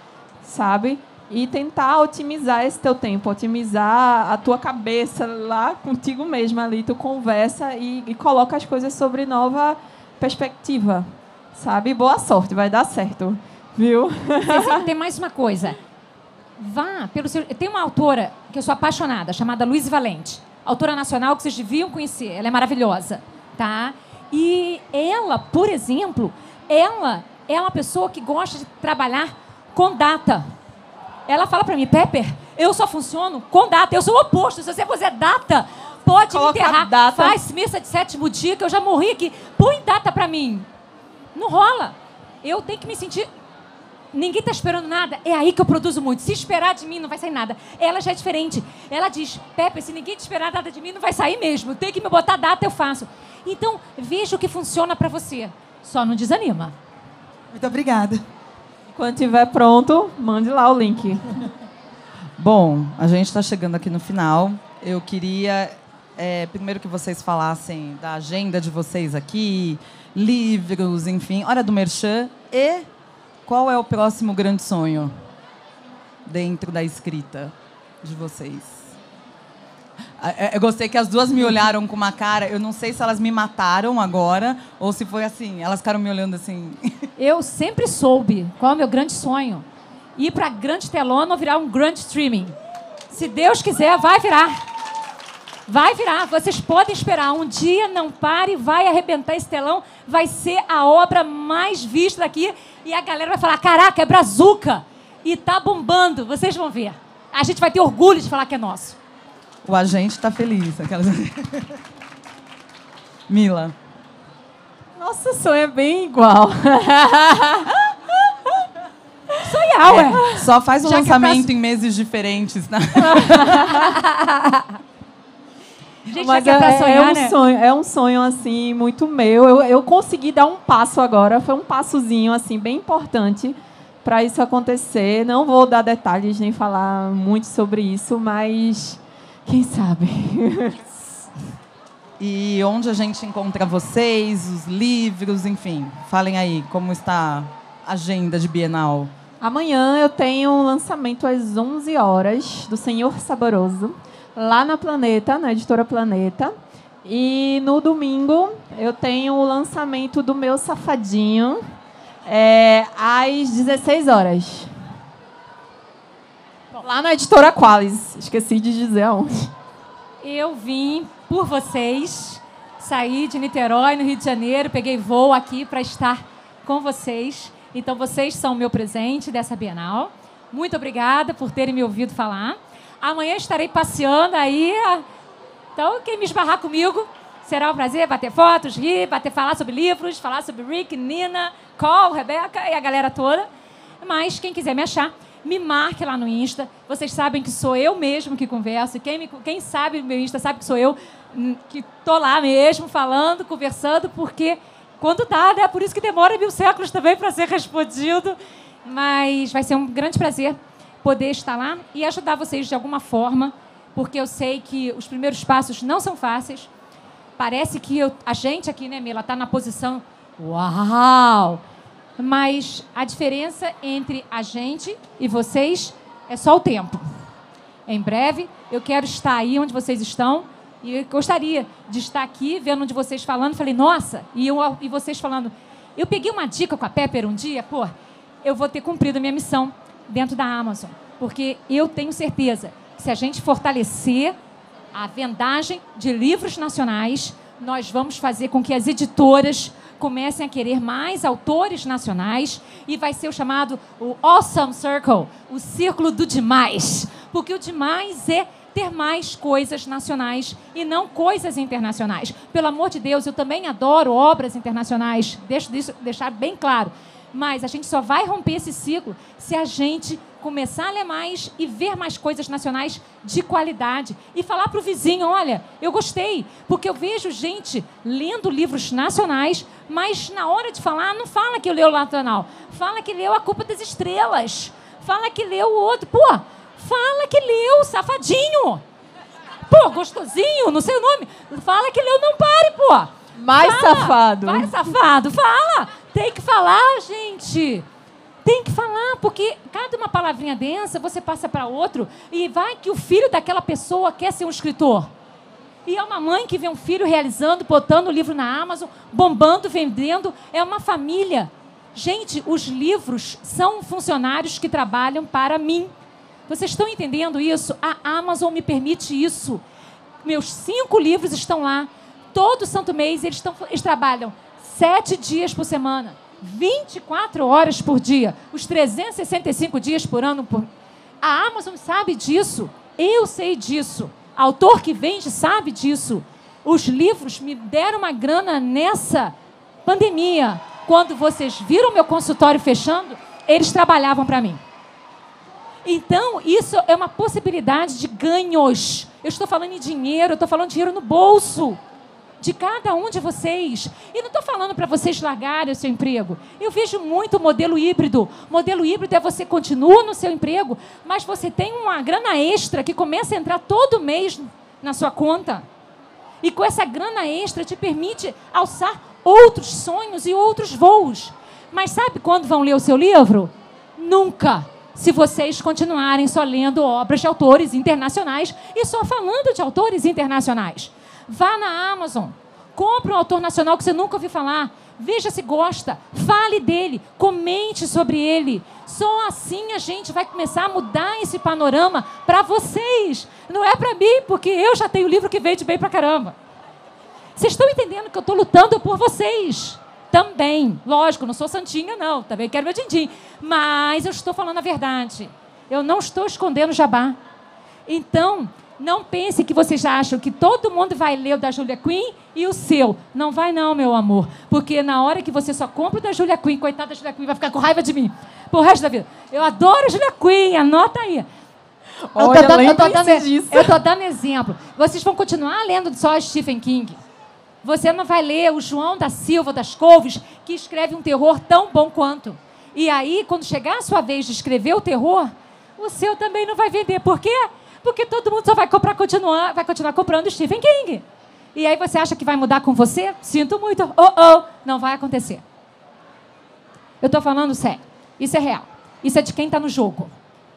[SPEAKER 3] sabe? E tentar otimizar esse teu tempo, otimizar a tua cabeça lá contigo mesma ali. Tu conversa e coloca as coisas sobre nova perspectiva, sabe? Boa sorte, vai dar certo, viu?
[SPEAKER 2] Tem mais uma coisa. Vá pelo seu... Tem uma autora que eu sou apaixonada, chamada Luísa Valente. Autora nacional que vocês deviam conhecer. Ela é maravilhosa, tá? E ela, por exemplo, ela é uma pessoa que gosta de trabalhar com data. Ela fala pra mim, Pepper, eu só funciono com data. Eu sou o oposto. Se você puser data, pode me enterrar. Data. Faz missa de 7º dia, que eu já morri aqui. Põe data pra mim. Não rola. Eu tenho que me sentir... Ninguém tá esperando nada. É aí que eu produzo muito. Se esperar de mim, não vai sair nada. Ela já é diferente. Ela diz, Pepper, se ninguém te esperar nada de mim, não vai sair mesmo. Tem que me botar data, eu faço. Então, veja o que funciona pra você. Só não desanima.
[SPEAKER 8] Muito obrigada.
[SPEAKER 3] Quando estiver pronto, mande lá o link.
[SPEAKER 1] Bom, a gente está chegando aqui no final. Eu queria, primeiro, que vocês falassem da agenda de vocês aqui, livros, enfim, hora do merchan. E qual é o próximo grande sonho dentro da escrita de vocês? Eu gostei que as duas me olharam com uma cara... Eu não sei se elas me mataram agora ou se foi assim. Elas ficaram me olhando assim.
[SPEAKER 2] Eu sempre soube qual é o meu grande sonho. Ir para a grande telona ou virar um grande streaming. Se Deus quiser, vai virar. Vai virar. Vocês podem esperar. Um dia, não pare, vai arrebentar esse telão. Vai ser a obra mais vista daqui. E a galera vai falar, caraca, é Brazuca. E tá bombando. Vocês vão ver. A gente vai ter orgulho de falar que é nosso.
[SPEAKER 1] O agente está feliz. Aquelas... Mila.
[SPEAKER 3] Nossa, sonho é bem igual.
[SPEAKER 2] Sonhar, ué.
[SPEAKER 1] Só faz um lançamento em meses diferentes. Né?
[SPEAKER 2] Gente,
[SPEAKER 3] mas
[SPEAKER 2] sonhar, né?
[SPEAKER 3] Sonho, é um sonho assim muito meu. Eu consegui dar um passo agora. Foi um passozinho assim bem importante para isso acontecer. Não vou dar detalhes nem falar muito sobre isso, mas quem sabe?
[SPEAKER 1] E onde a gente encontra vocês, os livros, enfim. Falem aí, como está a agenda de Bienal?
[SPEAKER 3] Amanhã eu tenho um lançamento às 11 horas do Senhor Saboroso, lá na Planeta, na editora Planeta. E no domingo eu tenho o lançamento do meu Safadinho, às 16 horas. Lá na editora Qualis. Esqueci de dizer aonde.
[SPEAKER 2] Eu vim por vocês, saí de Niterói, no Rio de Janeiro, peguei voo aqui para estar com vocês. Então, vocês são o meu presente dessa Bienal. Muito obrigada por terem me ouvido falar. Amanhã estarei passeando aí. Então, quem me esbarrar comigo, será um prazer bater fotos, rir, falar sobre livros, falar sobre Rick, Nina, Cole, Rebeca e a galera toda. Mas, quem quiser me achar, me marque lá no Insta. Vocês sabem que sou eu mesmo que converso. Quem sabe o meu Insta sabe que sou eu que tô lá mesmo, falando, conversando, porque quando dá, né? Por isso que demora 1000 séculos também para ser respondido. Mas vai ser um grande prazer poder estar lá e ajudar vocês de alguma forma, porque eu sei que os primeiros passos não são fáceis. Parece que a gente aqui, né, Mila, está na posição uau! Mas a diferença entre a gente e vocês é só o tempo. Em breve, eu quero estar aí onde vocês estão e eu gostaria de estar aqui, vendo onde vocês falando. Falei, nossa, e vocês falando. Eu peguei uma dica com a Pepper um dia, eu vou ter cumprido a minha missão dentro da Amazon, porque eu tenho certeza que se a gente fortalecer a vendagem de livros nacionais, nós vamos fazer com que as editoras comecem a querer mais autores nacionais e vai ser o chamado o Awesome Circle, o círculo do demais. Porque o demais é ter mais coisas nacionais e não coisas internacionais. Pelo amor de Deus, eu também adoro obras internacionais, deixar bem claro. Mas a gente só vai romper esse ciclo se a gente começar a ler mais e ver mais coisas nacionais de qualidade. E falar para o vizinho, olha, eu gostei, porque eu vejo gente lendo livros nacionais, mas na hora de falar, não fala que leu o Nacional, fala que leu A Culpa das Estrelas, fala que leu o outro, pô, fala que leu Safadinho, pô, gostosinho, não sei o nome, fala que leu Não Pare, pô.
[SPEAKER 3] Mais
[SPEAKER 2] fala,
[SPEAKER 3] safado.
[SPEAKER 2] Mais safado, fala. Tem que falar, gente. Tem que falar, porque cada uma palavrinha densa você passa para outro e vai que o filho daquela pessoa quer ser um escritor. E é uma mãe que vê um filho realizando, botando o livro na Amazon, bombando, vendendo. É uma família. Gente, os livros são funcionários que trabalham para mim. Vocês estão entendendo isso? A Amazon me permite isso. Meus 5 livros estão lá. Todo santo mês eles trabalham 7 dias por semana, 24 horas por dia, os 365 dias por ano. A Amazon sabe disso, eu sei disso, autor que vende sabe disso. Os livros me deram uma grana nessa pandemia. Quando vocês viram meu consultório fechando, eles trabalhavam para mim. Então, isso é uma possibilidade de ganhos. Eu estou falando em dinheiro, eu estou falando de dinheiro no bolso de cada um de vocês. E não estou falando para vocês largarem o seu emprego. Eu vejo muito o modelo híbrido. Modelo híbrido é você continua no seu emprego, mas você tem uma grana extra que começa a entrar todo mês na sua conta. E com essa grana extra te permite alçar outros sonhos e outros voos. Mas sabe quando vão ler o seu livro? Nunca. Se vocês continuarem só lendo obras de autores internacionais e só falando de autores internacionais. Vá na Amazon, compre um autor nacional que você nunca ouviu falar, veja se gosta, fale dele, comente sobre ele. Só assim a gente vai começar a mudar esse panorama para vocês. Não é para mim, porque eu já tenho livro que vende bem pra caramba. Vocês estão entendendo que eu estou lutando por vocês? Também. Lógico, não sou santinha, não. Também quero meu din-din. Mas eu estou falando a verdade. Eu não estou escondendo jabá. Então, não pense que vocês acham que todo mundo vai ler o da Julia Quinn e o seu. Não vai não, meu amor. Porque na hora que você só compra o da Julia Quinn, coitada da Julia Quinn, vai ficar com raiva de mim pro resto da vida. Eu adoro a Julia Quinn, anota aí. Eu tô dando exemplo. Vocês vão continuar lendo só Stephen King. Você não vai ler o João da Silva das Couves, que escreve um terror tão bom quanto. E aí, quando chegar a sua vez de escrever o terror, o seu também não vai vender. Por quê? Porque todo mundo só vai continuar comprando Stephen King. E aí você acha que vai mudar com você? Sinto muito. Não vai acontecer. Eu estou falando sério. Isso é real. Isso é de quem está no jogo.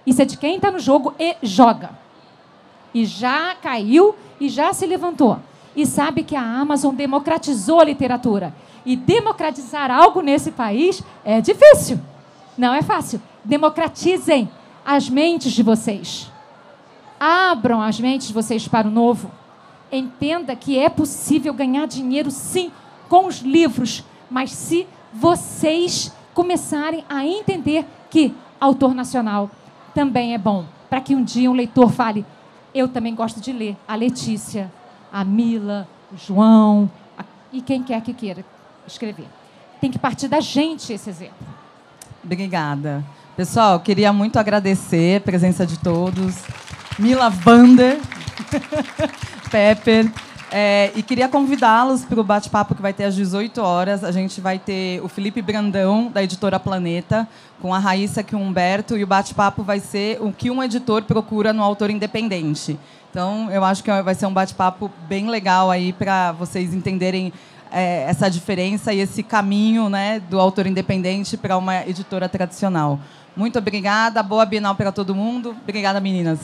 [SPEAKER 2] Isso é de quem está no jogo e joga. E já caiu e já se levantou. E sabe que a Amazon democratizou a literatura. E democratizar algo nesse país é difícil. Não é fácil. Democratizem as mentes de vocês. Abram as mentes de vocês para o novo. Entenda que é possível ganhar dinheiro, sim, com os livros. Mas se vocês começarem a entender que autor nacional também é bom. Para que um dia um leitor fale, eu também gosto de ler a Letícia, a Mila, o João, e quem quer que queira escrever. Tem que partir da gente esse exemplo.
[SPEAKER 1] Obrigada. Pessoal, queria muito agradecer a presença de todos. Mila Vander, Pepper. E queria convidá-los para o bate-papo que vai ter às 18 horas. A gente vai ter o Felipe Brandão, da editora Planeta, com a Raíssa e o Humberto, e o bate-papo vai ser o que um editor procura no autor independente. Então, eu acho que vai ser um bate-papo bem legal aí para vocês entenderem essa diferença e esse caminho, né, do autor independente para uma editora tradicional. Muito obrigada. Boa Bienal para todo mundo. Obrigada, meninas.